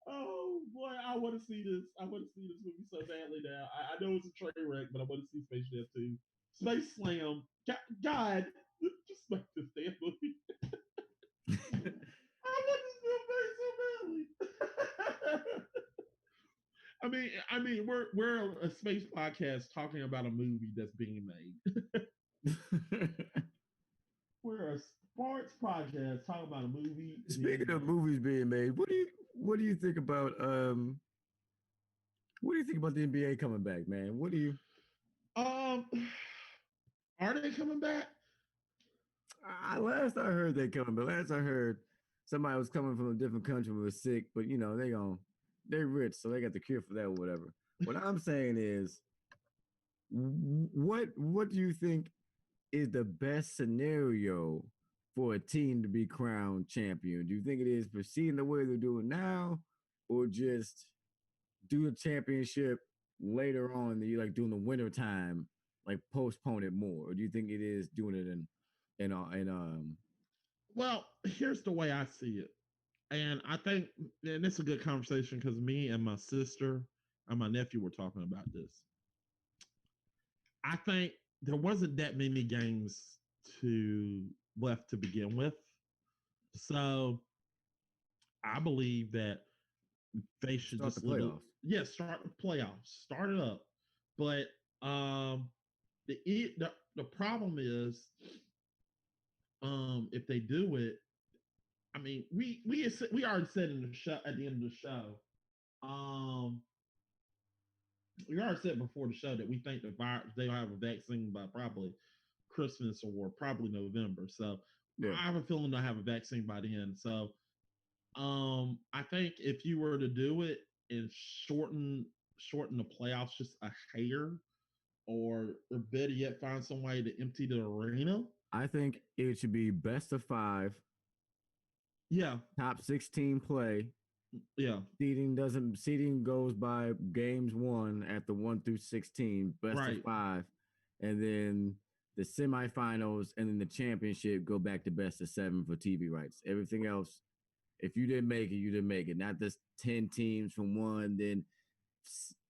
Oh boy, I want to see this. I want to see this movie so badly now. I know it's a train wreck, but I want to see Space Jam 2. Space Slam. God, just make this damn movie. I want this film so badly. I mean, we're a space podcast talking about a movie that's being made. We're a sports podcast talking about a movie. Speaking of movies being made, what do you think about the NBA coming back, man? What do you are they coming back? Last I heard they coming, but last I heard somebody was coming from a different country who was sick, but you know, they're rich, so they got the cure for that or whatever. What I'm saying is, what do you think is the best scenario for a team to be crowned champion? Do you think it is proceeding the way they're doing now, or just do the championship later on in the year, like during the winter time, like postpone it more? Or do you think it is doing it in Well, here's the way I see it. And I think, and it's a good conversation because me and my sister and my nephew were talking about this. I think there wasn't that many games left to begin with. So I believe that they should start just the playoffs. Start the playoffs, start it up. But the problem is, if they do it, I mean, we already said in the show at the end of the show, we already said before the show that we think they'll have a vaccine by probably Christmas or probably November. So yeah. I have a feeling they'll have a vaccine by then. So I think if you were to do it and shorten the playoffs just a hair, or better yet, find some way to empty the arena. I think it should be best of 5. Yeah. Top 16 play. Yeah. Seeding goes by games won at the 1 through 16, best of 5. And then the semifinals and then the championship go back to best of 7 for TV rights. Everything else, if you didn't make it, you didn't make it. Not just 10 teams from one, then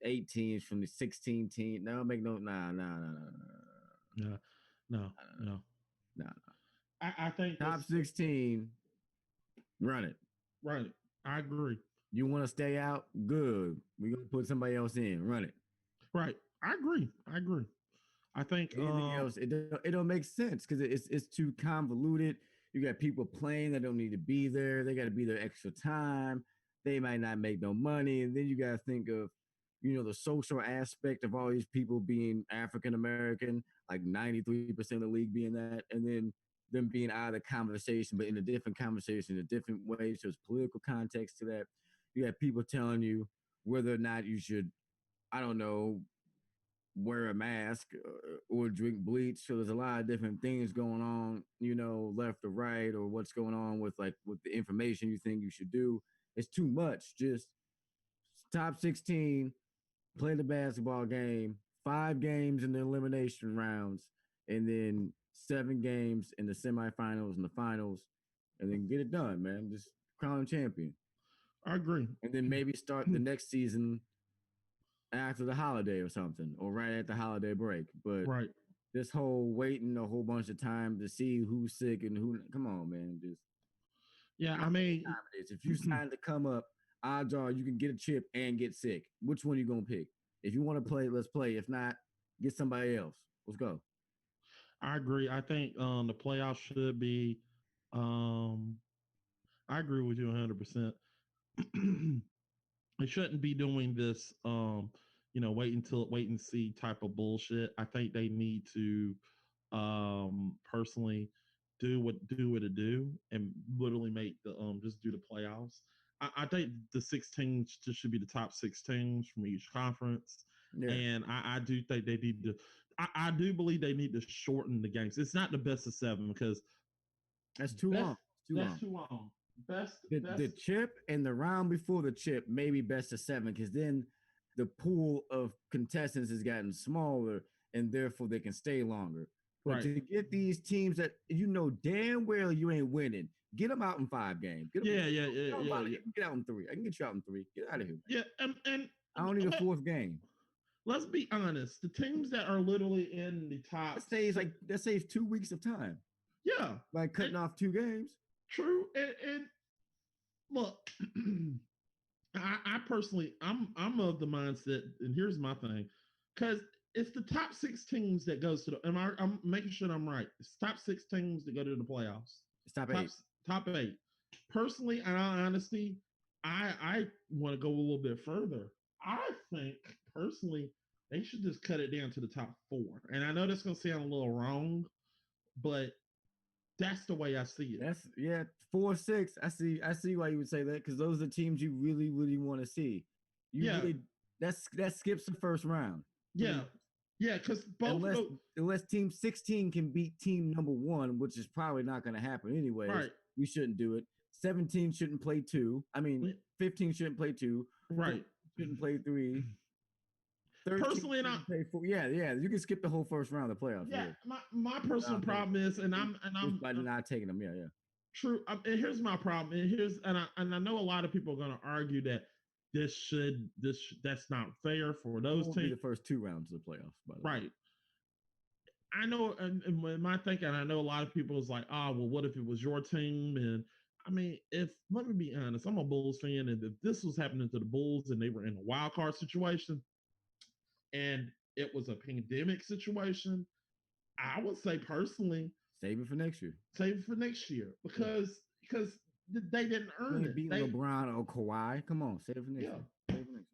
8 teams from the 16 team. No, make no. No. I think top 16. Run it. Right. I agree. You want to stay out? Good. We're gonna put somebody else in. Run it. Right. I agree. I think anything else, it don't make sense because it's too convoluted. You got people playing that don't need to be there. They got to be there extra time. They might not make no money, and then you got to think of, the social aspect of all these people being African American, like 93% of the league being that, and then them being out of the conversation, but in a different conversation, in a different way. So there's political context to that. You have people telling you whether or not you should, I don't know, wear a mask or drink bleach. So there's a lot of different things going on, left or right, or what's going on with the information you think you should do. It's too much. Just top 16, play the basketball game, 5 games in the elimination rounds, and then 7 games in the semifinals and the finals, and then get it done, man. Just crown champion. I agree. And then maybe start the next season after the holiday or something, or right at the holiday break. But Right. this whole waiting a whole bunch of time to see who's sick and who, come on, man, just Yeah, I mean, time it is. If you sign to come up, odds are you can get a chip and get sick. Which one are you gonna pick? If you want to play, let's play. If not, get somebody else. Let's go. I agree. I think the playoffs should be. Um, I agree with you 100%. They shouldn't be doing this. Wait and see type of bullshit. I think they need to personally do what it do and literally make the just do the playoffs. I think the 16 should be the top 16 from each conference, Yeah, and I do think they need to. I do believe they need to shorten the games. It's not the best of seven because that's too best long. Too that's long. too long. Best The best chip and the round before the chip maybe best of seven because then the pool of contestants has gotten smaller and therefore they can stay longer. But right. to get these teams that you know damn well you ain't winning, get them out in 5 games. Get them, Yeah, yeah, yeah, tell them yeah, about it. yeah, You can get out in 3. I can get you out in 3. Get out of here. yeah. And I don't need a fourth game. let's be honest. The teams that are literally in the top That saves 2 weeks of time yeah, by cutting and off 2 games. true. And look, I personally, I'm of the mindset, and here's my thing, because it's the top six teams that goes to the. I'm making sure I'm right. It's top six teams that go to the playoffs. It's top Top 8. top eight. Personally, in all honesty, I want to go a little bit further. I think personally they should just cut it down to the top four. And I know that's gonna sound a little wrong, but that's the way I see it. That's yeah, 4-6. I see why you would say that because those are teams you really, really want to see. You Yeah, really that skips the first round. yeah, yeah. Because both of Unless those, unless team 16 can beat team number 1, which is probably not going to happen anyways. right, We shouldn't do it. 17 shouldn't play 2. I mean, 15 shouldn't play 2. 14 right. shouldn't play 3. 13 Personally, and I, shouldn't play 4. Yeah, yeah. You can skip the whole first round of the playoffs. yeah, Yeah. my personal problem is, and Just by not taking them. Yeah, yeah. true. And here's my problem, and I know a lot of people are going to argue that that's not fair for It those won't be teams. the first 2 rounds of the playoffs, by the way. Right. I know, and when my thinking, I know a lot of people is like, oh, well, what if it was your team? And I mean, if let me be honest, I'm a Bulls fan, and if this was happening to the Bulls and they were in a wild card situation, and it was a pandemic situation, I would say personally, Save it for next year. save it for next year because they didn't You earn ain't it. beating LeBron or Kawhi. Come on, save it for next Yeah, year. Save it for next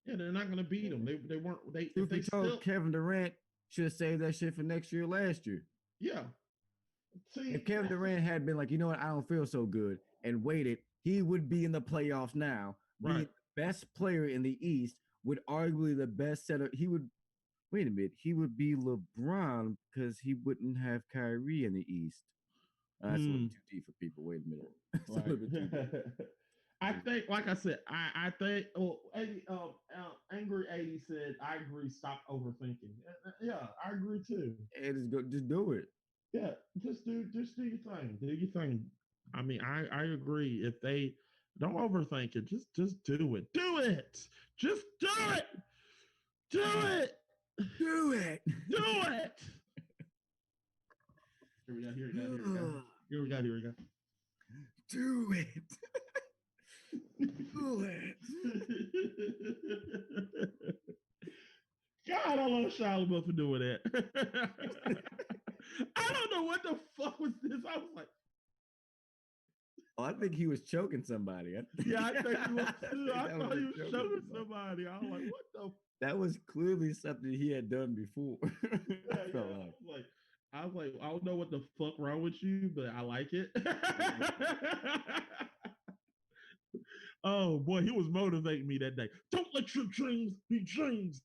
yeah, they're not going to beat them. They weren't they year. if Truth be they told, still Kevin Durant should have saved that shit for next year, last year. yeah. See, If Kevin Durant had been like, you know what, I don't feel so good, and waited, he would be in the playoffs now, being right. the best player in the East, with arguably the best setter. He would wait a minute, he would be LeBron because he wouldn't have Kyrie in the East. That's a little too deep for people. Wait a minute. That's a little bit too deep. I think, like I said, I think. Well, 80, Angry 80 said, "I agree. Stop overthinking." Yeah, I agree too. And just do it. Yeah, just do your thing. Do your thing. I mean, I agree. If they don't overthink it, just do it. Do it. Just do it. Do it. Do it. Do it. Here we go. Here we go. Here we go. Here we go. Do it. Do it. God, I love Shia LaBeouf for doing that. I don't know what the fuck was this. I was like, oh, I think he was choking somebody. yeah, I think he was too. I thought he was choking somebody. I was like, what the? That was clearly something he had done before. Yeah, I was like, I don't know what the fuck wrong with you, but I like it. Oh boy, he was motivating me that day. Don't let your dreams be dreams.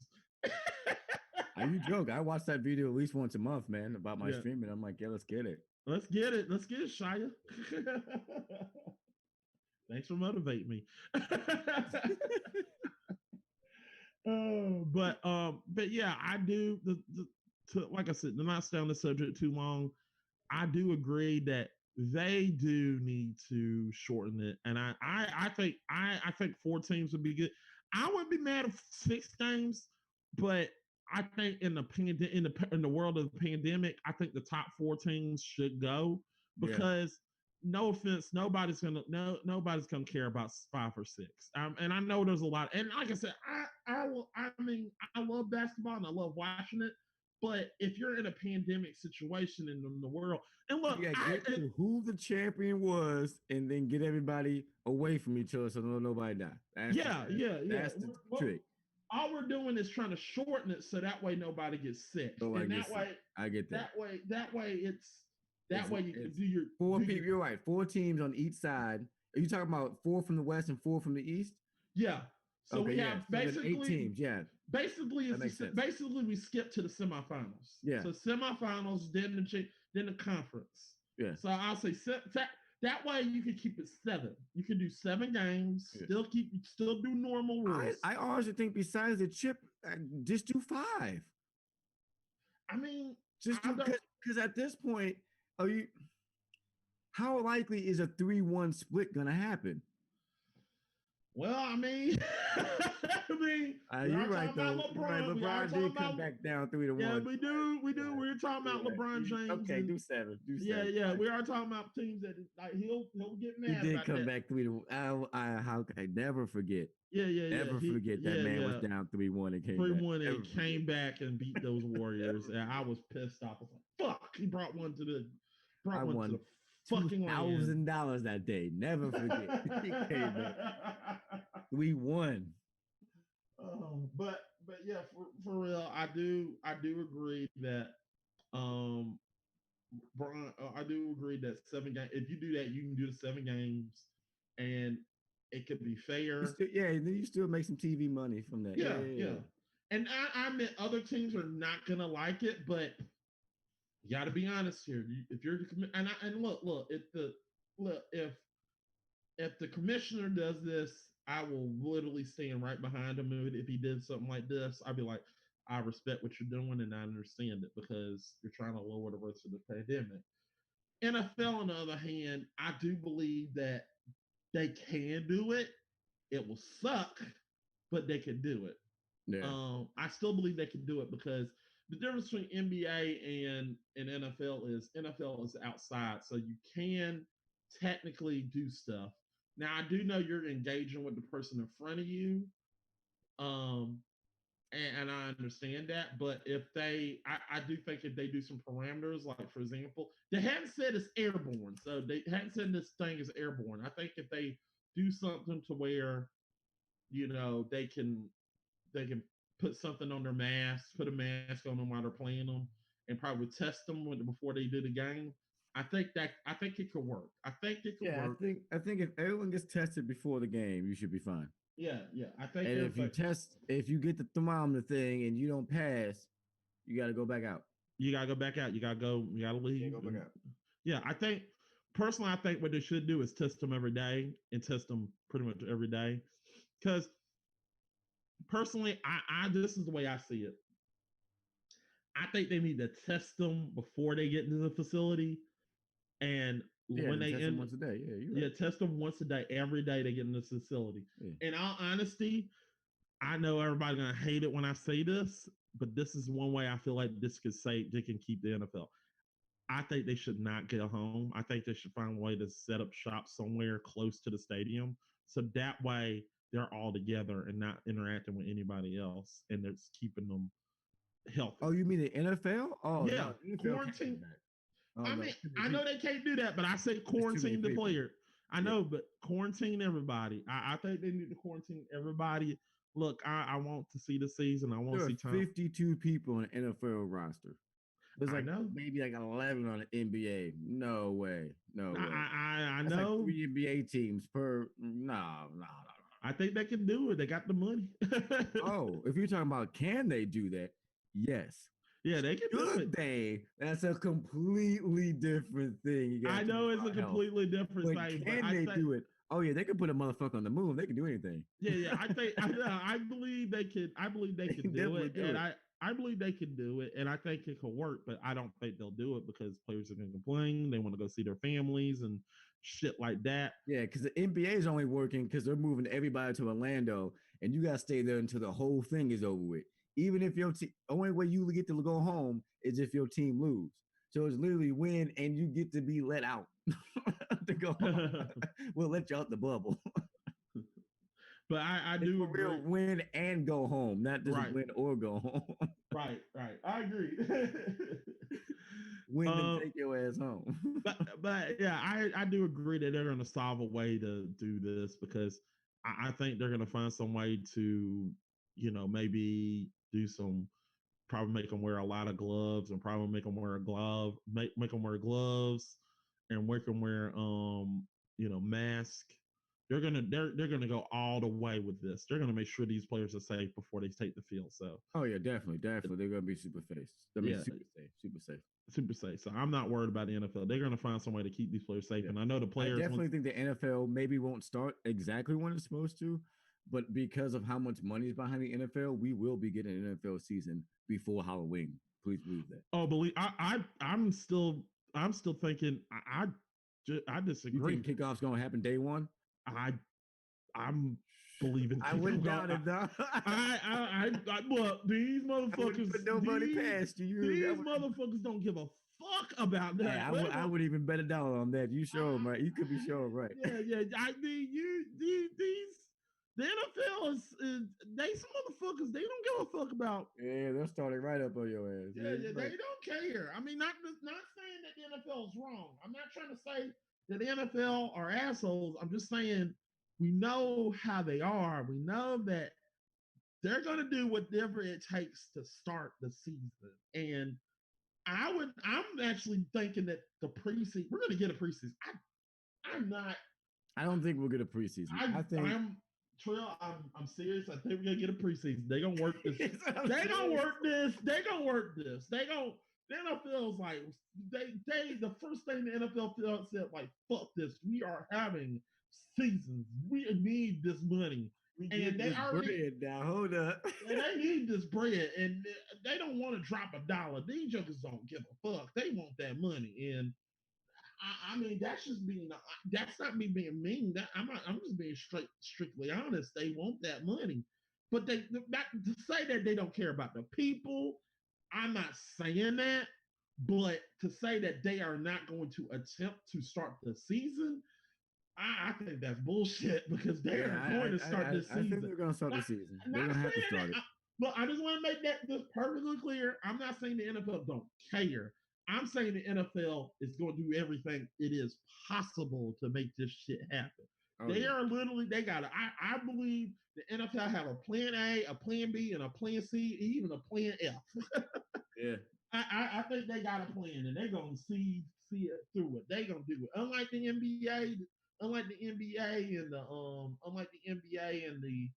You joke. I watch that video at least once a month, man, about my streaming. I'm like, yeah, let's get it. Let's get it. Let's get it, Shia. Thanks for motivating me. But yeah, I do. Like I said, to not stay on the subject too long, I do agree that they do need to shorten it, and I think 4 teams would be good. I would be mad if 6 games, but I think in the world of the pandemic, I think the top 4 teams should go Yeah. because no offense, nobody's gonna care about 5 or 6. And I know there's a lot. And like I said, I mean I love basketball and I love watching it. But if you're in a pandemic situation in the world, and look, You gotta get to who the champion was, and then get everybody away from each other so nobody die. That's the trick. All we're doing is trying to shorten it so that way nobody gets sick, Nobody and gets sick. I get that. That way you can do your four people. You're right. 4 teams on each side. Are you talking about 4 from the west and 4 from the east? Yeah. So okay, we have basically 8 teams. Yeah. Basically we skip to the semifinals. Yeah. So semifinals, then the conference. Yeah. So I'll say that way you can keep it 7. You can do 7 games. Yeah. Still do normal rules. I honestly think besides the chip, just do 5. I mean, just because at this point, how likely is a 3-1 split gonna happen? Well, I mean, you're right though. LeBron did come back down 3-1. Yeah, we do. We're talking about LeBron James. Okay, do 7. Yeah. We are talking about teams that like he'll get mad. He did come back 3-1. I never forget. Yeah. Never forget that man was down 3-1 and came 3-1 and came back and beat those Warriors. And I was pissed off. I was like, "Fuck!" He brought one to the fucking $2,000 that day. Never forget. He came back. 3-1. But yeah, for real, I do agree that Brian, I do agree that 7 games. If you do that, you can do the 7 games, and it could be fair. And then you still make some TV money from that. Yeah. And I admit other teams are not gonna like it, but you got to be honest here. If you're and look, if the commissioner does this, I will literally stand right behind him. If he did something like this, I'd be like, I respect what you're doing and I understand it because you're trying to lower the risk of the pandemic. NFL, on the other hand, I do believe that they can do it. It will suck, but they can do it. Yeah. I still believe they can do it because the difference between NBA and NFL is outside, so you can technically do stuff. Now, I do know you're engaging with the person in front of you, and I understand that. But if I do think if they do some parameters, like for example, they haven't said it's airborne, so they haven't said this thing is airborne. I think if they do something to where, they can put something on their mask, put a mask on them while they're playing them, and probably test them before they do the game. I think it could work. I think it could work. I think if everyone gets tested before the game, you should be fine. Yeah. I think. And if you get the thermometer thing and you don't pass, you got to go back out. You got to go back out. You got to go. You got to leave. Go back out. Yeah, I think what they should do is test them every day and test them pretty much every day, because personally, I this is the way I see it. I think they need to test them before they get into the facility. And when they test them once a day, test them once a day, every day they get in this facility. Yeah. In all honesty, I know everybody's gonna hate it when I say this, but this is one way I feel like they can keep the NFL. I think they should not get home. I think they should find a way to set up shop somewhere close to the stadium, so that way they're all together and not interacting with anybody else, and it's keeping them healthy. Oh, you mean the NFL? Oh, yeah, no, quarantine. I know they can't do that, but I say quarantine the player. I know, but quarantine everybody. I think they need to quarantine everybody. Look, I want to see the season. I want to see time. 52 people on an NFL roster. There's maybe 11 on the NBA. No way. I That's know. 3 NBA teams per. No. I think they can do it. They got the money. Oh, if you're talking about can they do that? Yes. Yeah, they can do it. That's a completely different thing. I know it's a completely different thing. Can they do it? Oh yeah, they can put a motherfucker on the moon. They can do anything. Yeah. I believe they could. I believe they can do it, and I believe they can do it, and I think it could work. But I don't think they'll do it because players are going to complain. They want to go see their families and shit like that. Yeah, because the NBA is only working because they're moving everybody to Orlando, and you gotta stay there until the whole thing is over with. Even if your team, only way you get to go home is if your team lose. So it's literally win and you get to be let out to go. We'll let you out the bubble. But I It's do for real, agree. win and go home, not just Right, win or go home. right. I agree. Win and um, take your ass home. but yeah, I do agree that they're going to solve a way to do this because I think they're going to find some way to, maybe do some, probably make them wear a lot of gloves and probably make them wear a glove, make them wear gloves and make them wear mask. They're gonna go all the way with this. They're gonna make sure these players are safe before they take the field. So Oh yeah, definitely. They're gonna be super face. I mean, yeah, super safe, super safe. super safe. So I'm not worried about the NFL. They're gonna find some way to keep these players safe. Yeah. And I know the I players once. definitely think the NFL maybe won't start exactly when it's supposed to, but because of how much money is behind the NFL, we will be getting an NFL season before Halloween. Please believe that. Oh, believe I'm still thinking I You disagree. think kickoff's gonna happen day one? I I'm believing I kickoff wouldn't go. doubt it, though. Look, these I wouldn't motherfuckers, put nobody past you. these motherfuckers don't give a fuck about Hey, that. I would even bet $1 on that. You show them right. You could be showing right. Yeah. I mean, the NFL is they some motherfuckers. They don't give a fuck about. Yeah, they'll start it right up on your ass. Yeah, they don't care. I mean, not saying that the NFL is wrong. I'm not trying to say that the NFL are assholes. I'm just saying we know how they are. We know that they're going to do whatever it takes to start the season. And I'm actually thinking that the preseason, we're going to get a preseason. I'm not. I don't think we'll get a preseason. I think I'm Trill. I'm serious. I think we're gonna get a preseason. They're gonna work this. They gonna work this. They gonna work this. They gonna. The NFL's like they the first thing the NFL said like fuck this. We are having seasons. We need this money. we And get they this already bread now. Hold up. and they need this bread, and they don't want to drop $1. These jokers don't give a fuck. They want that money, and I mean, that's not me being mean. I'm just being strictly honest. They want that money, but they not to say that they don't care about the people. I'm not saying that, but to say that they are not going to attempt to start the season, I think that's bullshit because they Yeah, are going to start this I think season. they're gonna start the Not, season. They're not gonna have to saying start it. that, but I just want to make that just perfectly clear. I'm not saying the NFL don't care. I'm saying the NFL is going to do everything it is possible to make this shit happen. Oh They yeah. are literally, they got I believe the NFL have a plan A, a plan B, and a plan C, even a plan F. Yeah. I think they got a plan and they're gonna see it through it. They're gonna do it. Unlike the NBA and the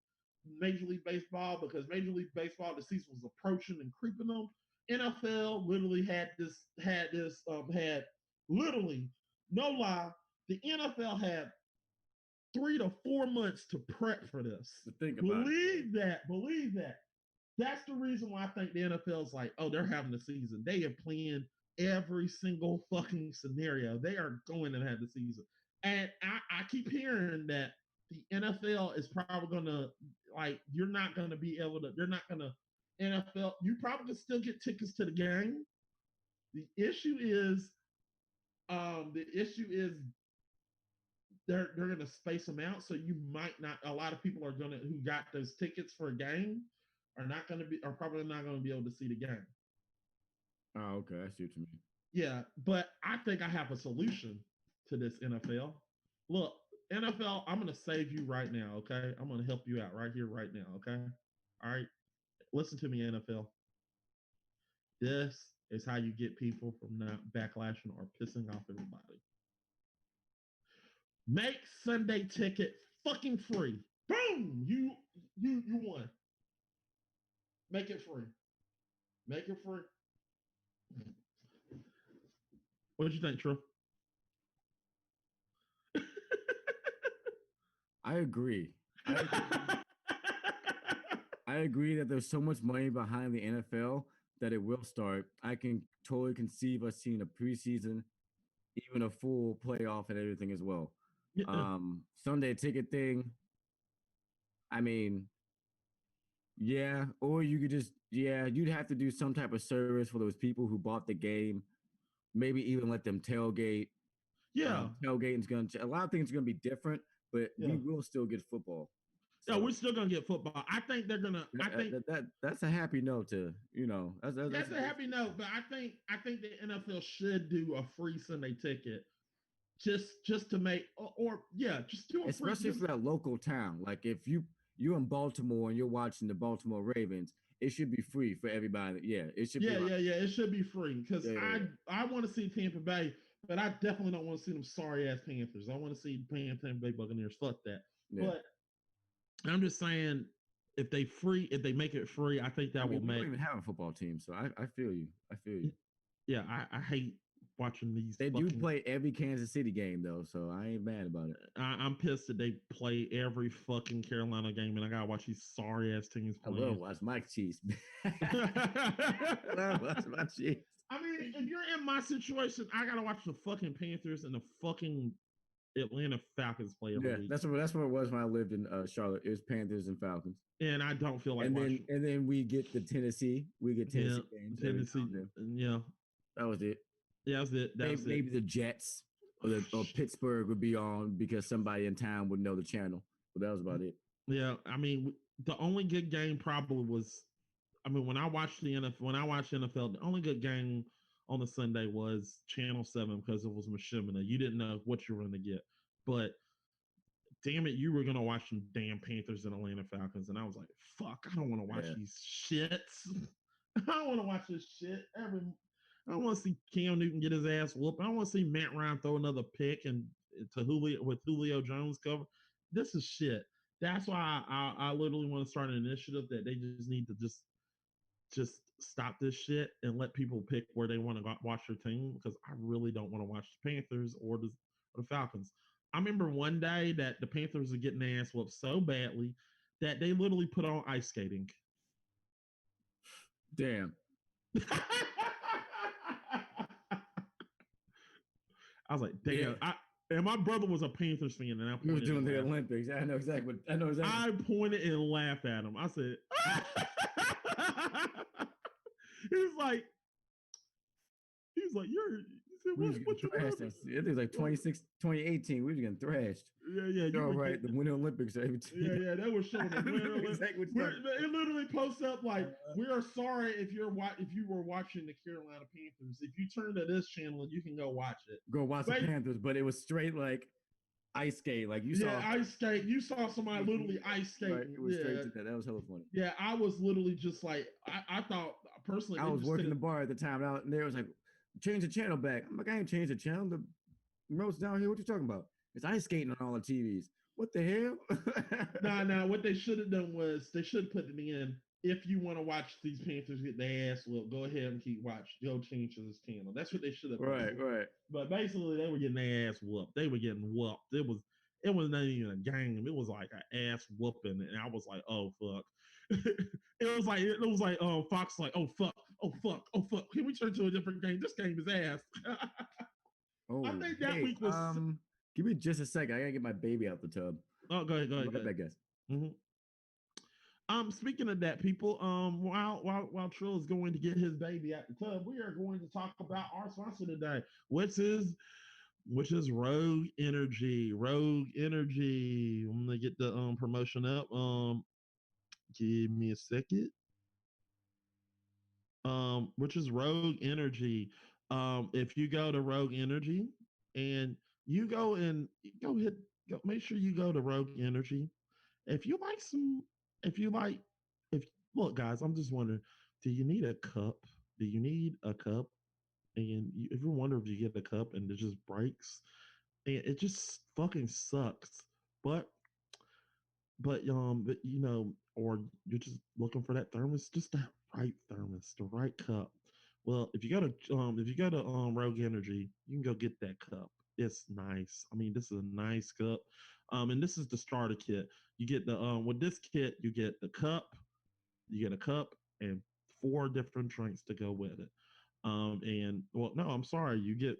Major League Baseball, because Major League Baseball the season was approaching and creeping them. NFL literally had literally no lie. The NFL had 3 to 4 months to prep for this. To think about it. Believe that. That's the reason why I think the NFL is like, oh, they're having a season. They have planned every single fucking scenario. They are going to have the season. And I keep hearing that the NFL is probably gonna like you're not gonna be able to, they're not gonna NFL, you probably can still get tickets to the game. The issue is the issue is they're gonna space them out, so you might not. A lot of people are gonna who got those tickets for a game are probably not gonna be able to see the game. Oh, okay. I see what you mean. Yeah, but I think I have a solution to this NFL. Look, NFL, I'm gonna save you right now. Okay, I'm gonna help you out right here, right now. Okay, all right. Listen to me, NFL. This is how you get people from not backlashing or pissing off everybody. Make Sunday ticket fucking free. Boom! You won. Make it free. Make it free. What did you think, True? I agree. I agree that there's so much money behind the NFL that it will start. I can totally conceive us seeing a preseason, even a full playoff and everything as well. Yeah. Sunday ticket thing. I mean, Yeah, or you could just you'd have to do some type of service for those people who bought the game. Maybe even let them tailgate. Yeah, Tailgating's going to a lot of things are going to be different, but yeah, we will still get football. yeah. We're So still gonna get football. I think they're gonna. I think that's a happy note to that's that's a a good happy note, but I think the NFL should do a free Sunday ticket just to make or yeah, just do a free especially just for that local town. Like if you're in Baltimore and you're watching the Baltimore Ravens, it should be free for everybody. Yeah, it should be yeah, like yeah, yeah. It should be free because yeah, yeah, I want to see Tampa Bay, but I definitely don't want to see them sorry ass Panthers. I want to see Tampa Bay Buccaneers. Fuck that. yeah. Yeah. But I'm just saying, if they make it free, I think I that mean, will we don't make. even have a football team, so I feel you. I feel you. Yeah, I hate watching these They do fucking. play every Kansas City game though, so I ain't mad about it. I'm pissed that they play every fucking Carolina game, and I gotta watch these sorry ass teams I love playing. watch my Chiefs. I I love watch my Chiefs. mean, if you're in my situation, I gotta watch the fucking Panthers and the fucking Atlanta Falcons play every Yeah, week, that's what it was when I lived in Charlotte. It was Panthers and Falcons, and I don't feel like watching. and then we get Yeah, Tennessee games every now Tennessee. and then. Yeah, That was it. yeah, that's it. That's it. Maybe the Jets or Pittsburgh would be on because somebody in town would know the channel, but that was about it. Yeah, I mean, the only good game probably was. I mean, when I watched the NFL, when I watched NFL, the only good game on the Sunday was Channel 7 because it was Mashimina. You didn't know what you were going to get. But damn it, you were going to watch some damn Panthers and Atlanta Falcons. And I was like, fuck, I don't want to watch Yeah. these shits. I don't want to watch this shit. I don't want to see Cam Newton get his ass whooped. I don't want to see Matt Ryan throw another pick and to Julio with Julio Jones cover. This is shit. That's why I literally want to start an initiative that they just need to just stop this shit and let people pick where they want to watch their team because I really don't want to watch the Panthers or the Falcons. I remember one day that the Panthers are getting their ass whooped so badly that they literally put on ice skating. Damn. I was like, Yeah. damn. And my brother was a Panthers fan, and I We were pointed doing and the laughed. Olympics. I know exactly. I know exactly. I pointed and laughed at him. I said, he was like, he's like, he said, We was what getting you thrashed. laughing? I think it was like 2018. We was getting thrashed. Yeah, yeah, you All were right, the Winter Olympics. yeah, yeah, they were showing the winter. Exactly It literally posts up like, "We are sorry if you were watching the Carolina Panthers. If you turn to this channel, you can go watch it. go watch the Panthers, but it was straight like ice skate. Like you Yeah, saw ice skate. You saw somebody literally ice skating. Right, it was straight to that. That was hella funny. Yeah, I was literally just like, I thought personally, I was working the bar at the time, and there was like, change the channel back. I'm like, I ain't changed the channel. The remote's down here. What you talking about? It's ice skating on all the TVs. What the hell? Nah. What they should have done was they should have put it in. If you want to watch these Panthers get their ass whooped, go ahead and keep watching. Go change to this channel. That's what they should have. Right, right. But basically, they were getting their ass whooped. They were getting whooped. It was not even a game. It was like an ass whooping, and I was like, oh fuck. It was like Fox like, oh fuck, oh fuck, oh fuck. Can we turn to a different game? This game is ass. Oh, I think that hey, week was. give me just a second. I gotta get my baby out the tub. Oh, go ahead, go ahead. Right back, guys. Mm-hmm. Speaking of that, people, while Trill is going to get his baby out the tub, we are going to talk about our sponsor today, which is Rogue Energy. Rogue Energy. I'm gonna get the promotion up. Give me a second. Which is Rogue Energy. If you go to Rogue Energy and you go make sure you go to Rogue Energy. If you like some, if you like, if look, guys, I'm just wondering, do you need a cup? Do you need a cup? And if you wonder if you get a cup and it just breaks, and it just fucking sucks. But or you're just looking for that thermos, just that right thermos, the right cup. Well, if you go to Rogue Energy, you can go get that cup. It's nice. I mean, this is a nice cup. And this is the starter kit. You get the with this kit, you get the cup, you get a cup and four different drinks to go with it. And well, no, I'm sorry, you get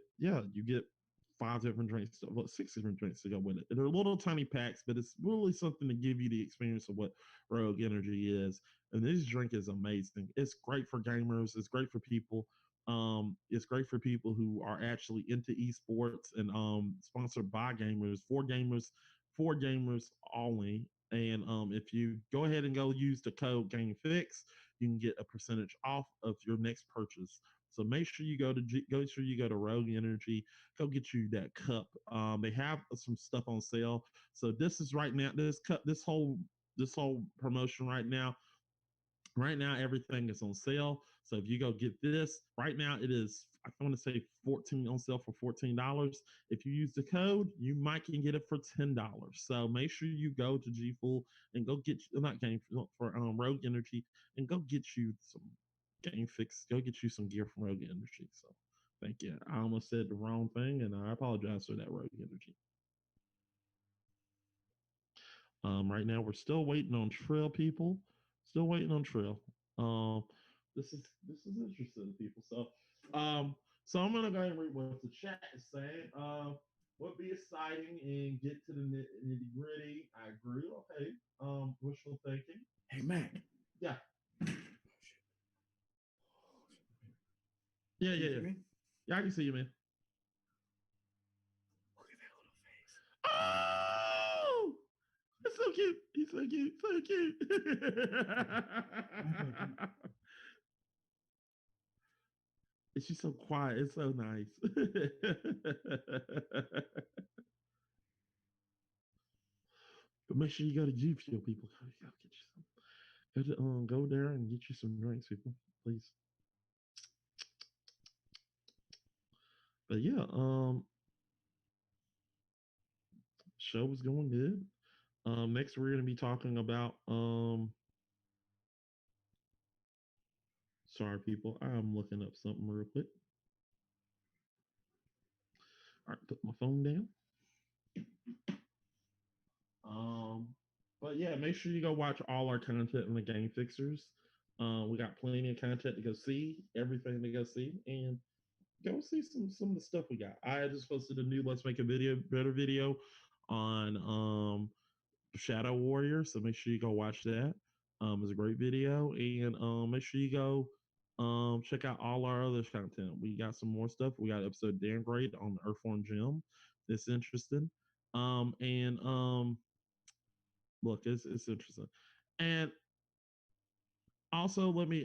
5 different drinks, well, 6 different drinks to go with it. They're little tiny packs, but it's really something to give you the experience of what Rogue Energy is. And this drink is amazing. It's great for gamers. It's great for people. It's great for people who are actually into esports and sponsored by gamers, for gamers only. And if you go ahead and go use the code GameFix, you can get a percentage off of your next purchase. So make sure you go to Rogue Energy, go get you that cup. They have some stuff on sale. So this is right now. This whole promotion right now. Right now, everything is on sale. So if you go get this right now, it is, I want to say, 14 on sale for $14. If you use the code, you might can get it for $10. So make sure you go to G Full and go get not game for Rogue Energy and go get you some game fix. Go get you some gear from Rogue Energy. So thank you. I almost said the wrong thing, and I apologize for that, Rogue Energy. Right now, we're still waiting on Trail people. Still waiting on Trail. Um, this is interesting, people. So I'm gonna go ahead and read what the chat is saying. Would be exciting and get to the nitty gritty. I agree. Okay. Wishful thinking. Hey, Mac. Yeah. Oh, Yeah. Yeah. Yeah. Yeah. I can see you, man. Look at that little face. Oh, it's so cute. He's so cute. So cute. She's so quiet. It's so nice. But make sure you go to G Fuel, people. Go get you some. Go there and get you some drinks, people, please. But yeah, show was going good. Next we're gonna be talking about sorry, people. I'm looking up something real quick. All right, put my phone down. Um, but yeah, make sure you go watch all our content in the Game Fixers. We got plenty of content to go see, everything to go see, and go see some of the stuff we got. I just posted a new Let's Make a Video Better video on Shadow Warrior, so make sure you go watch that. It's a great video, and make sure you go check out all our other content. We got some more stuff. We got episode downgrade on the Earthworm Gym. It's interesting. And look, it's interesting. And also let me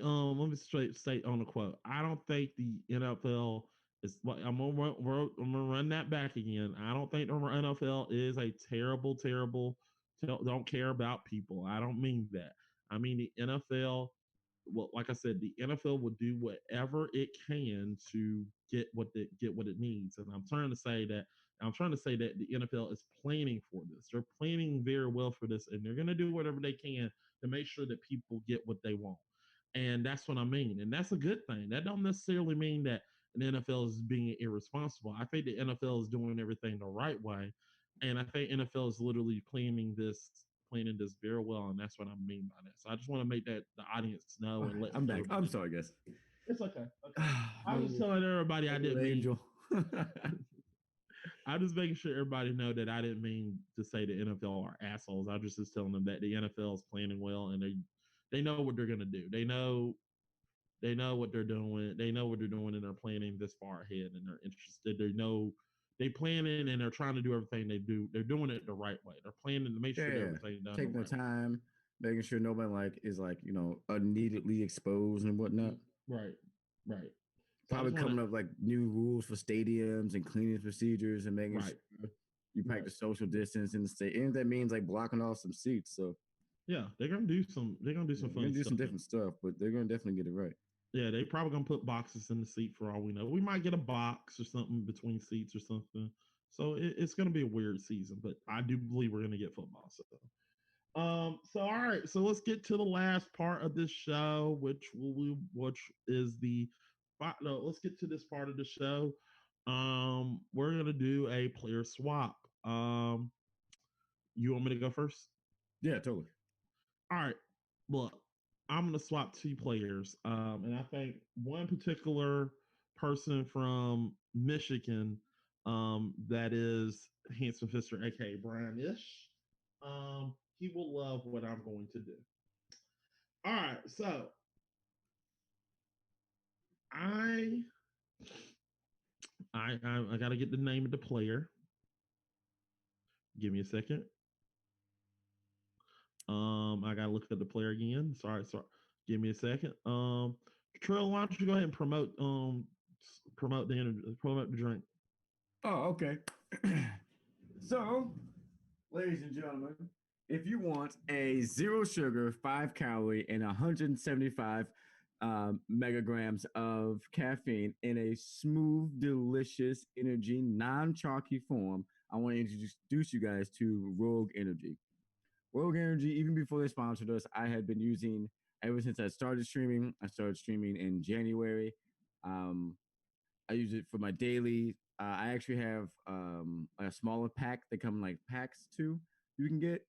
straight state on the quote. I don't think the NFL is like I'm gonna run that back again. I don't think the NFL is a terrible don't care about people. I don't mean that. I mean the NFL. Well, like I said, the NFL will do whatever it can to get what it needs, and I'm trying to say that the NFL is planning for this. They're planning very well for this, and they're going to do whatever they can to make sure that people get what they want. And that's what I mean. And that's a good thing. That don't necessarily mean that the NFL is being irresponsible. I think the NFL is doing everything the right way. And I think NFL is literally planning this very well, and that's what I mean by that. So I just want to make that the audience know and let I'm back. everybody I'm know. sorry, guys. It's okay. Okay. I was just telling everybody I didn't mean. Angel. I'm just making sure everybody know that I didn't mean to say the NFL are assholes. I just telling them that the NFL is planning well and they know what they're gonna do. They know what they're doing. They know what they're doing and they're planning this far ahead and they're interested. They planning and they're trying to do everything they do. They're doing it the right way. They're planning to make sure that everything's done taking the the right way. time, making sure nobody is unneededly exposed and whatnot. Right. So Probably coming up like new rules for stadiums and cleaning procedures and making sure you practice social distance in the state. And that means like blocking off some seats. So yeah, they're gonna do some fun stuff. Some different stuff, but they're gonna definitely get it right. Yeah, they probably gonna put boxes in the seat for all we know. We might get a box or something between seats or something. So it's gonna be a weird season, but I do believe we're gonna get football. So all right, so let's get to the last part of this show, which is the no, let's get to this part of the show. We're gonna do a player swap. You want me to go first? Yeah, totally. All right. Look, I'm gonna swap two players. And I think one particular person from Michigan That is Handsome Fister, aka Brian Ish. He will love what I'm going to do. All right, so I I gotta get the name of the player. Give me a second. I gotta look at the player again. Sorry. Give me a second. Trill, why don't you go ahead and promote the drink. Oh, okay. So, ladies and gentlemen, if you want a zero sugar, 5 calorie, and 175 megagrams of caffeine in a smooth, delicious energy, non chalky form, I want to introduce you guys to Rogue Energy. Rogue Energy, even before they sponsored us, I had been using ever since I started streaming. I started streaming in January. Um, I use it for my daily. I actually have a smaller pack. They come in like packs too. You can get,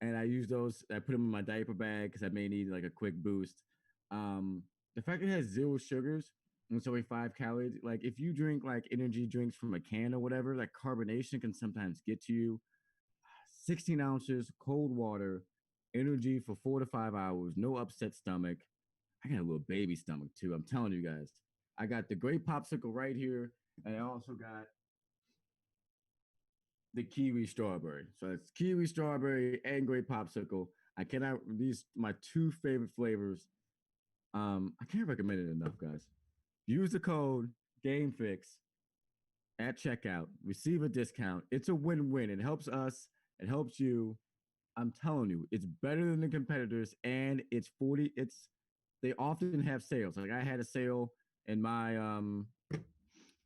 and I use those. I put them in my diaper bag because I may need like a quick boost. The fact it has zero sugars and it's only 5 calories. Like if you drink like energy drinks from a can or whatever, like carbonation can sometimes get to you. 16 ounces, cold water, energy for 4 to 5 hours, no upset stomach. I got a little baby stomach too. I'm telling you guys. I got the grape popsicle right here, and I also got the kiwi strawberry. So it's kiwi strawberry and grape popsicle. I cannot these my two favorite flavors. I can't recommend it enough, guys. Use the code GameFix at checkout. Receive a discount. It's a win-win. It helps us. It helps you. I'm telling you, it's better than the competitors, and it's 40. It's they often have sales. Like I had a sale in my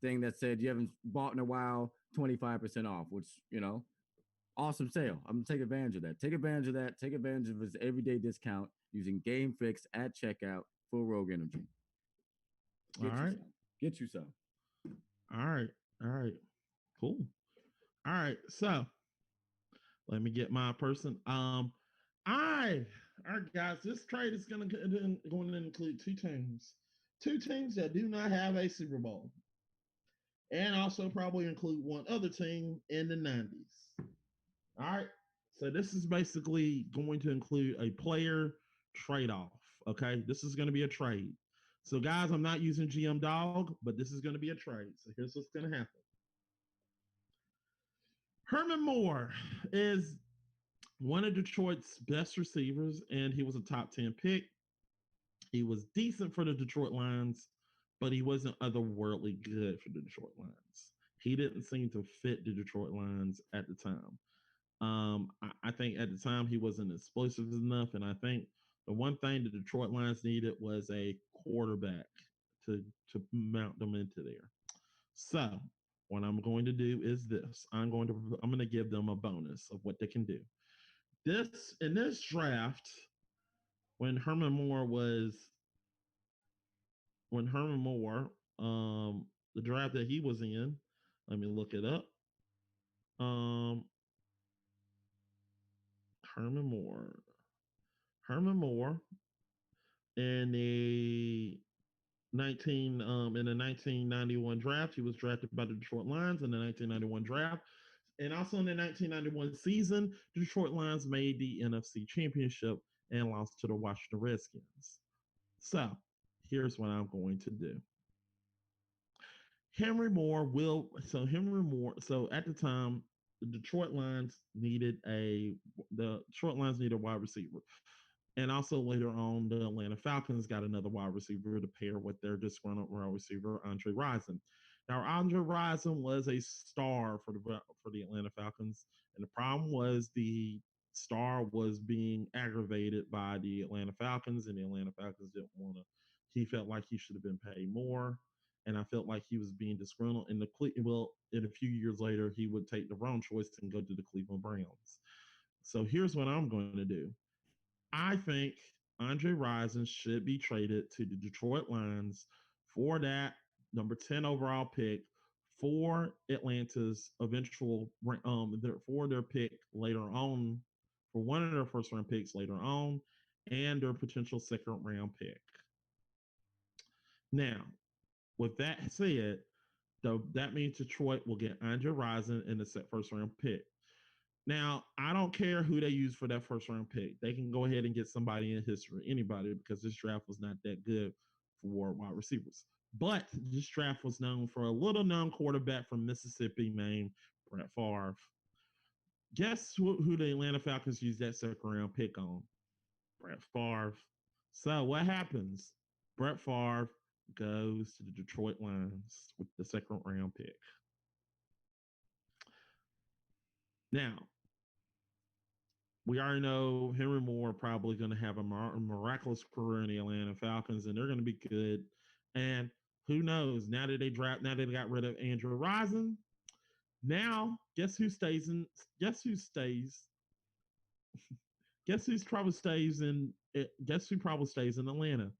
thing that said you haven't bought in a while, 25% off, which awesome sale. I'm gonna take advantage of that. Take advantage of that. Take advantage of his everyday discount using GameFix at checkout for Rogue Energy. All Get you right. some. Get you some. All right. All right. Cool. All right. So let me get my person. All right, guys. This trade is going to include two teams that do not have a Super Bowl, and also probably include one other team in the '90s. All right. So this is basically going to include a player trade off. Okay. This is going to be a trade. So, guys, I'm not using GM Dog, but this is going to be a trade. So, here's what's going to happen. Herman Moore is one of Detroit's best receivers, and he was a top 10 pick. He was decent for the Detroit Lions, but he wasn't otherworldly good for the Detroit Lions. He didn't seem to fit the Detroit Lions at the time. I think at the time he wasn't explosive enough, and I think the one thing the Detroit Lions needed was a quarterback to mount them into there. So what I'm going to do is this: I'm going to give them a bonus of what they can do. This in this draft, when Herman Moore was when Herman Moore, the draft that he was in, let me look it up. Um, Herman Moore, Herman Moore in the 1991 draft. He was drafted by the Detroit Lions in the 1991 draft. And also in the 1991 season, the Detroit Lions made the NFC Championship and lost to the Washington Redskins. So here's what I'm going to do. So at the time, the Detroit Lions needed a wide receiver. And also later on, the Atlanta Falcons got another wide receiver to pair with their disgruntled wide receiver, Andre Rison. Now, Andre Rison was a star for the Atlanta Falcons, and the problem was the star was being aggravated by the Atlanta Falcons, and the Atlanta Falcons didn't want to. He felt like he should have been paid more, and I felt like he was being disgruntled. And in a few years later, he would take the wrong choice and go to the Cleveland Browns. So here's what I'm going to do. I think Andre Rison should be traded to the Detroit Lions for that number 10 overall pick for Atlanta's eventual for their pick later on, for one of their first round picks later on, and their potential second round pick. Now, with that said, So that means Detroit will get Andre Rison in the first round pick. Now, I don't care who they use for that first round pick. They can go ahead and get somebody in history, anybody, because this draft was not that good for wide receivers. But this draft was known for a little known quarterback from Mississippi named Brett Favre. Guess who the Atlanta Falcons used that second round pick on? Brett Favre. So what happens? Brett Favre goes to the Detroit Lions with the second round pick. Now, we already know Henry Moore probably going to have a miraculous career in the Atlanta Falcons, and they're going to be good. And who knows? Now that they got rid of Andrew Rison, now guess who stays in? Guess who stays? Guess who's probably stays in? Guess who probably stays in Atlanta?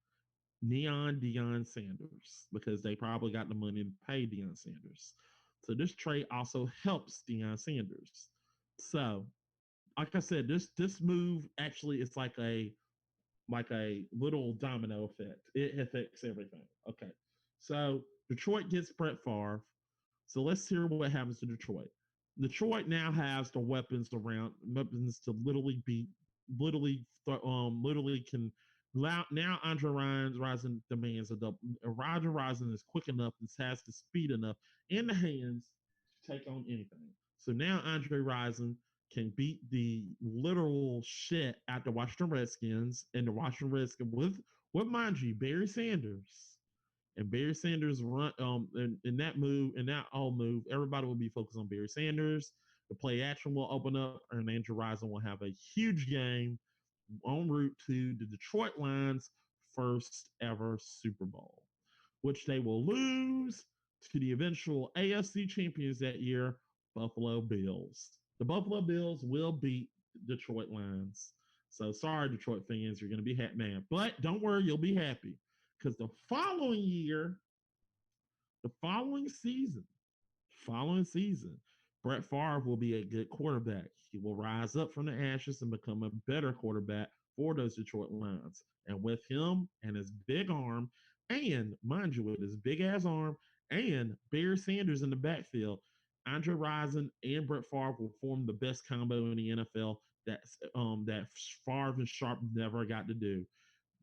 Deion Sanders, because they probably got the money to pay Deion Sanders. So this trade also helps Deion Sanders. So, like I said, this move actually is like a little domino effect. It affects everything. Okay. So Detroit gets Brett Favre. So let's hear what happens to Detroit. Detroit now has the weapons to literally beat, literally can. Now Andre Rison demands a double. Roger Rison is quick enough and has the speed enough in the hands to take on anything. So now Andre Rison can beat the literal shit out the Washington Redskins, and the Washington Redskins with mind you Barry Sanders. And Barry Sanders run in that move, in that all move, everybody will be focused on Barry Sanders. The play action will open up, and Andrew Rison will have a huge game en route to the Detroit Lions' first ever Super Bowl, which they will lose to the eventual AFC champions that year, Buffalo Bills. The Buffalo Bills will beat Detroit Lions. So sorry, Detroit fans, you're going to be mad. But don't worry, you'll be happy because the following year, the following season, Brett Favre will be a good quarterback. He will rise up from the ashes and become a better quarterback for those Detroit Lions. And with him and his big arm, and mind you, with his big ass arm and Barry Sanders in the backfield, Andre Rison and Brett Favre will form the best combo in the NFL that Favre and Sharp never got to do.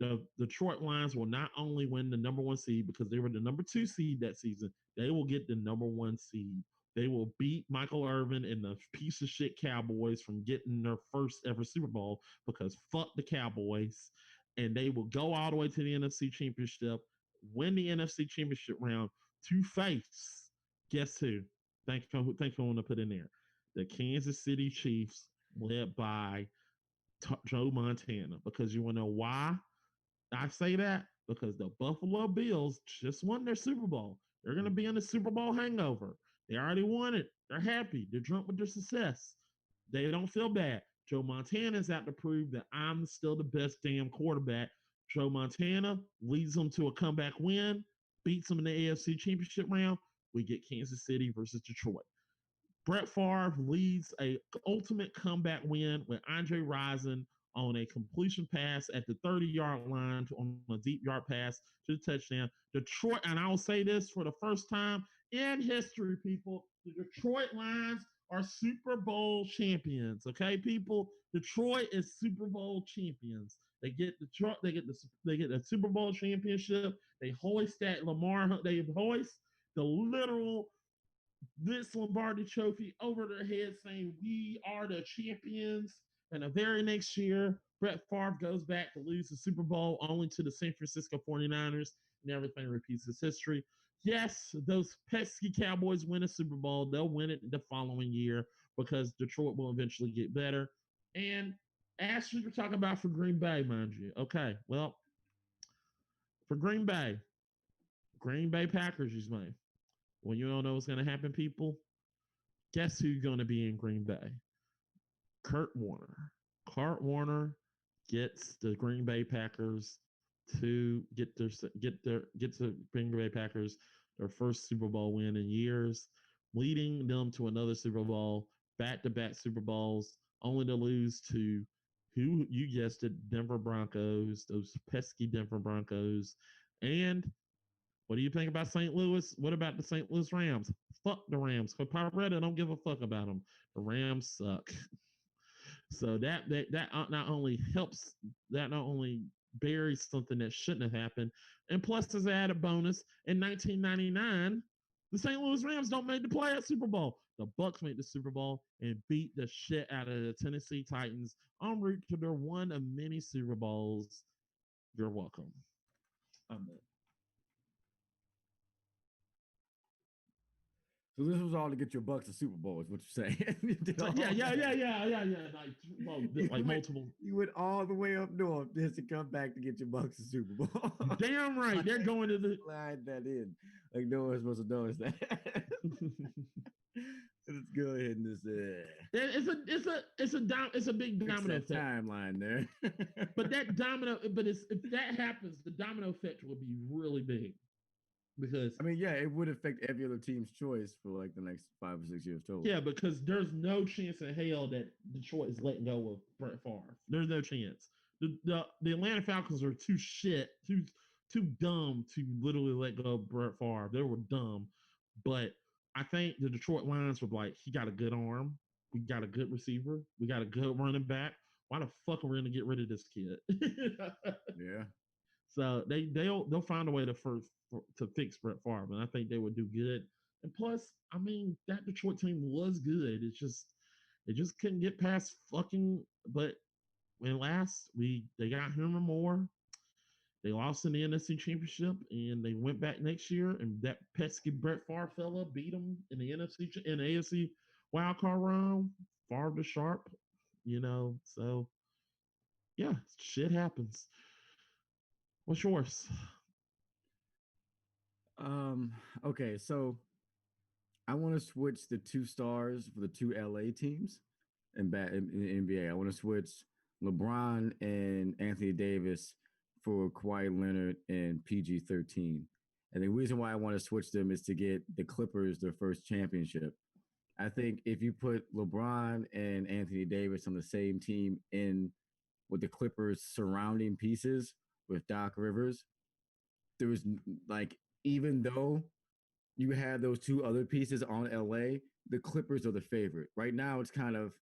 The Detroit Lions will not only win the number one seed because they were the number two seed that season, they will get the number one seed. They will beat Michael Irvin and the piece of shit Cowboys from getting their first ever Super Bowl because fuck the Cowboys. And they will go all the way to the NFC Championship, win the NFC Championship round to face, guess who? Thanks for want to put in there. The Kansas City Chiefs led by Joe Montana. Because you want to know why? I say that because the Buffalo Bills just won their Super Bowl. They're going to be in the Super Bowl hangover. They already won it. They're happy. They're drunk with their success. They don't feel bad. Joe Montana's out to prove that I'm still the best damn quarterback. Joe Montana leads them to a comeback win, beats them in the AFC Championship round. We get Kansas City versus Detroit. Brett Favre leads a ultimate comeback win with Andre Rison on a completion pass at the 30-yard line on a deep yard pass to the touchdown. Detroit, and I will say this for the first time in history, people, the Detroit Lions are Super Bowl champions. Okay, people, Detroit is Super Bowl champions. They get the Super Bowl championship. They hoist that Lamar. They hoist the literal this Lombardi trophy over their heads, saying, "We are the champions." And the very next year, Brett Favre goes back to lose the Super Bowl only to the San Francisco 49ers, and everything repeats its history. Yes, those pesky Cowboys win a Super Bowl. They'll win it the following year because Detroit will eventually get better. And as we were talking about for Green Bay, mind you. Okay, well, for Green Bay Packers, you may. When you don't know what's going to happen, people, guess who's going to be in Green Bay? Kurt Warner. Kurt Warner gets the Green Bay Packers to get the Green Bay Packers their first Super Bowl win in years, leading them to another Super Bowl, back-to-back Super Bowls, only to lose to who you guessed it, Denver Broncos, those pesky Denver Broncos, and What do you think about St. Louis? What about the St. Louis Rams? Fuck the Rams. Because Pirata don't give a fuck about them. The Rams suck. So that not only helps, that not only buries something that shouldn't have happened, and plus as an added bonus, in 1999, the St. Louis Rams don't make the play at Super Bowl. The Bucks made the Super Bowl and beat the shit out of the Tennessee Titans en route to their one of many Super Bowls. You're welcome. I'm So this was all to get your Bucks to Super Bowl, is what you're saying. You did so, all yeah. Like, well, like multiple. You went all the way up north just to come back to get your Bucks to Super Bowl. Damn right, they're going to the. Slide that in. Like no one's supposed to notice that. Let's go ahead and just. It's a big domino effect. Timeline there. But that domino, but if that happens, the domino effect will be really big. Because I mean, yeah, it would affect every other team's choice for like the next 5 or 6 years total. Yeah, because there's no chance in hell that Detroit is letting go of Brett Favre. There's no chance. The Atlanta Falcons are too dumb to literally let go of Brett Favre. They were dumb, but I think the Detroit Lions were like, he got a good arm, we got a good receiver, we got a good running back. Why the fuck are we gonna get rid of this kid? Yeah. So they'll find a way to fix Brett Favre, and I think they would do good. And plus, I mean, that Detroit team was good. It just couldn't get past fucking. But when last they got Herman Moore, they lost in the NFC Championship, and they went back next year, and that pesky Brett Favre fella beat them in the AFC wild card round. Favre to sharp, So yeah, shit happens. What's yours? Okay, so I want to switch the 2 stars for the 2 LA teams in the NBA. I want to switch LeBron and Anthony Davis for Kawhi Leonard and PG-13. And the reason why I want to switch them is to get the Clippers their first championship. I think if you put LeBron and Anthony Davis on the same team in with the Clippers surrounding pieces with Doc Rivers, there was like, even though you have those 2 other pieces on LA, the Clippers are the favorite. Right now, it's kind of,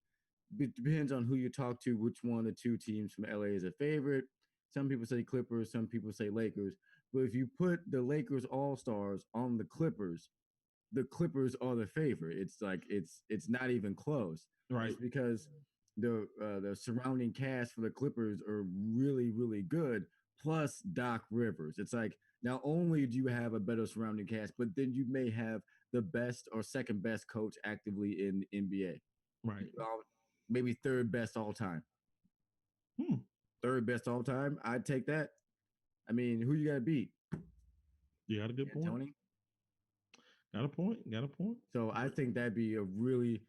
it depends on who you talk to, which one of the 2 teams from LA is a favorite. Some people say Clippers, some people say Lakers. But if you put the Lakers All-Stars on the Clippers are the favorite. It's like it's not even close. Right. It's because the surrounding cast for the Clippers are really, really good. Plus Doc Rivers. It's like, not only do you have a better surrounding cast, but then you may have the best or second best coach actively in the NBA. Right. Maybe third best all time. Third best all time. I'd take that. I mean, who you got to beat? You got a good point. Tony? Got a point. So I think that'd be a really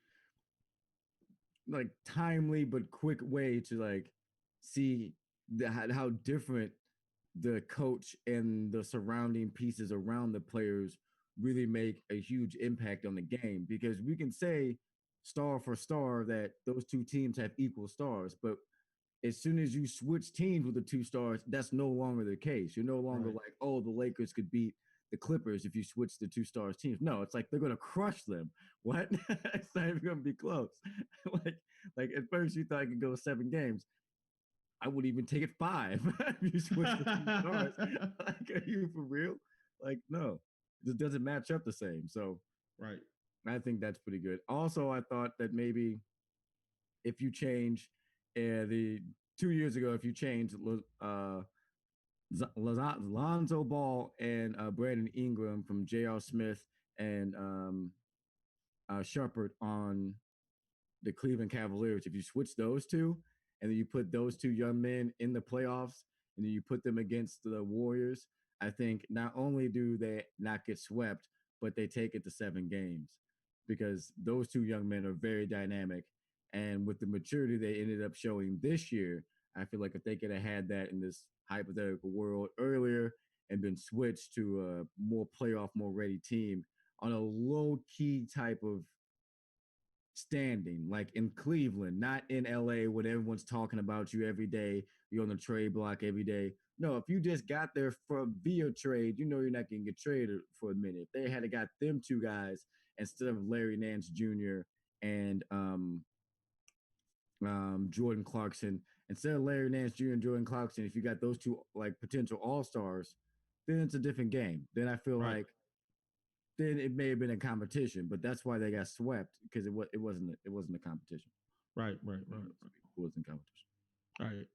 like timely but quick way to like see how different the coach and the surrounding pieces around the players really make a huge impact on the game, because we can say star for star that those 2 teams have equal stars, but as soon as you switch teams with the 2 stars, that's no longer the case. You're no longer like, oh, the Lakers could beat the Clippers if you switch the 2 stars teams. No, it's like they're going to crush them. What? It's not even going to be close. like at first you thought it could go 7 games. I would even take it 5 if you switch the 2 stars. Like, are you for real? Like, no, it just doesn't match up the same. So, right. I think that's pretty good. Also, I thought that maybe if you change the 2 years ago, if you change Lonzo Ball and Brandon Ingram from J.R. Smith and Shepard on the Cleveland Cavaliers, if you switch those 2 and then you put those 2 young men in the playoffs and then you put them against the Warriors, I think not only do they not get swept, but they take it to 7 games, because those 2 young men are very dynamic. And with the maturity they ended up showing this year, I feel like if they could have had that in this hypothetical world earlier and been switched to a more playoff, more ready team on a low-key type of standing, like in Cleveland, not in LA when everyone's talking about you every day, you're on the trade block every day. No, if you just got there for via trade, you know you're not going to get traded for a minute. If they had got them two guys instead of Larry Nance Jr. and Jordan Clarkson, instead of Larry Nance Jr. and Jordan Clarkson, if you got those two like potential all stars, then it's a different game. Then I feel Right. like then it may have been a competition, but that's why they got swept because it wasn't a competition. Right. Right. Right. Right. It wasn't competition. All right.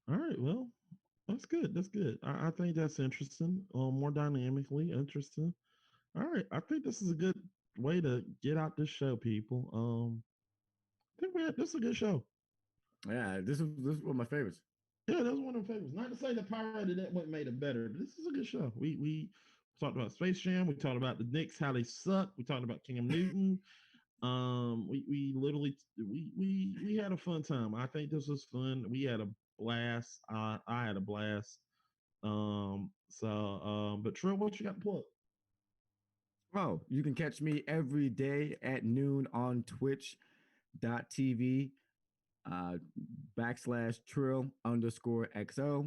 All right. Well, that's good. That's good. I think that's interesting. More dynamically interesting. All right. I think this is a good way to get out this show, people. I think we had this is a good show. Yeah, this is one of my favorites. Yeah, that's one of my favorites. Not to say the pirated that what made it better, but this is a good show. We talked about Space Jam. We talked about the Knicks, how they suck. We talked about Cam Newton. We literally we had a fun time. I think this was fun. We had a blast. I had a blast. But Trill, what you got to plug? Oh, you can catch me every day at noon on twitch.tv uh, /Trill_XO.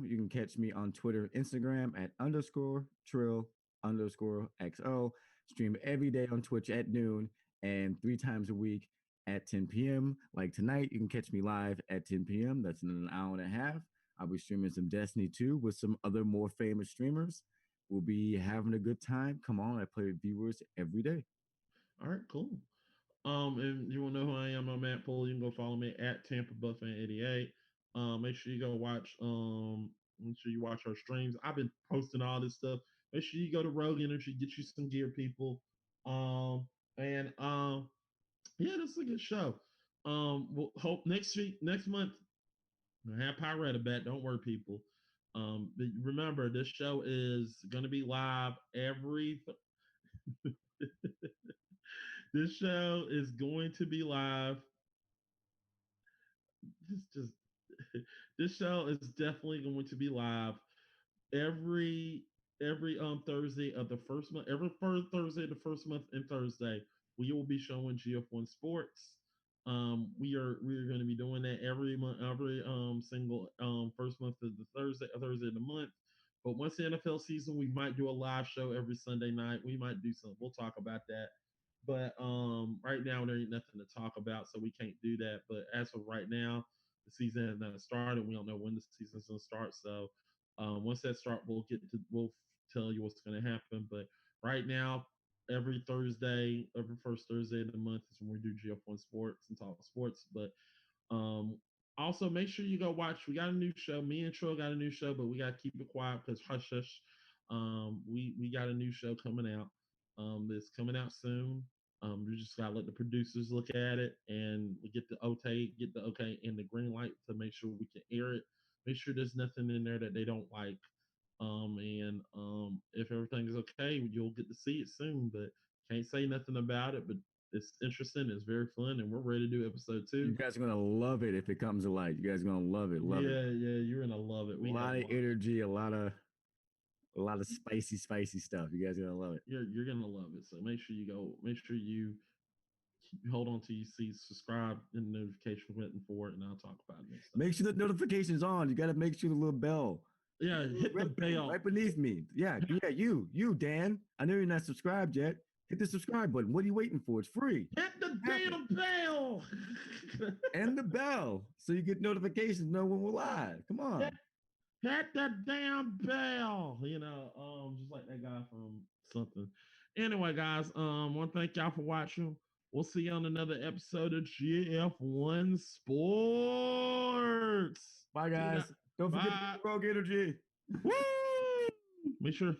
You can catch me on Twitter and Instagram at _Trill_XO. Stream every day on Twitch at noon and 3 times a week at 10 p.m. Like tonight, you can catch me live at 10 p.m. That's in an hour and a half. I'll be streaming some Destiny 2 with some other more famous streamers. We'll be having a good time. Come on, I play with viewers every day. All right, cool. And you want to know who I am? I'm Matt Poole. You can go follow me at Tampa Buffan 88. Make sure you go watch. Make sure you watch our streams. I've been posting all this stuff. Make sure you go to Rogue Energy, get you some gear, people. And yeah, this is a good show. We'll hope next month, we'll have Pyretta back. Don't worry, people. But remember, this show is going to be live every. This show is going to be live. This just this show is definitely going to be live every Thursday of the first month. Every first Thursday of the first month and Thursday, we will be showing GF1 Sports. We are going to be doing that every month, every single first month of the Thursday of the month. But once the NFL season, we might do a live show every Sunday night. We might do something. We'll talk about that. But right now there ain't nothing to talk about, so we can't do that. But as of right now, the season has not started. We don't know when the season's gonna start. So once that start, we'll tell you what's gonna happen. But right now, every first Thursday of the month is when we do GF1 Sports and talk sports. But um, also make sure you go watch. We got a new show. Me and Trill got a new show, but we gotta keep it quiet because hush hush. We got a new show coming out. It's coming out soon. We just gotta let the producers look at it and we get the okay and the green light to make sure we can air it. Make sure there's nothing in there that they don't like. And if everything is okay, you'll get to see it soon. But can't say nothing about it. But it's interesting. It's very fun, and we're ready to do episode You 2. guys are gonna love it if it comes to light. You guys are gonna love it, love it. Yeah, yeah, you're gonna love it. A We have lot of energy, a lot of spicy stuff. You guys are gonna love it. you're gonna love it. So make sure you go. Make sure you hold on till you see subscribe and notification button for it, and I'll talk about it next time. Make sure the notifications on. You got to make sure the little bell. Yeah, hit the bell right beneath me. Yeah, you, Dan. I know you're not subscribed yet. Hit the subscribe button. What are you waiting for? It's free. Hit the damn bell and the bell so you get notifications. Know when we're live. Come on. Hit the damn bell. Just like that guy from something. Anyway, guys, want to thank y'all for watching. We'll see you on another episode of GF1 Sports. Bye, guys. Don't forget Rogue Energy. Woo! Make sure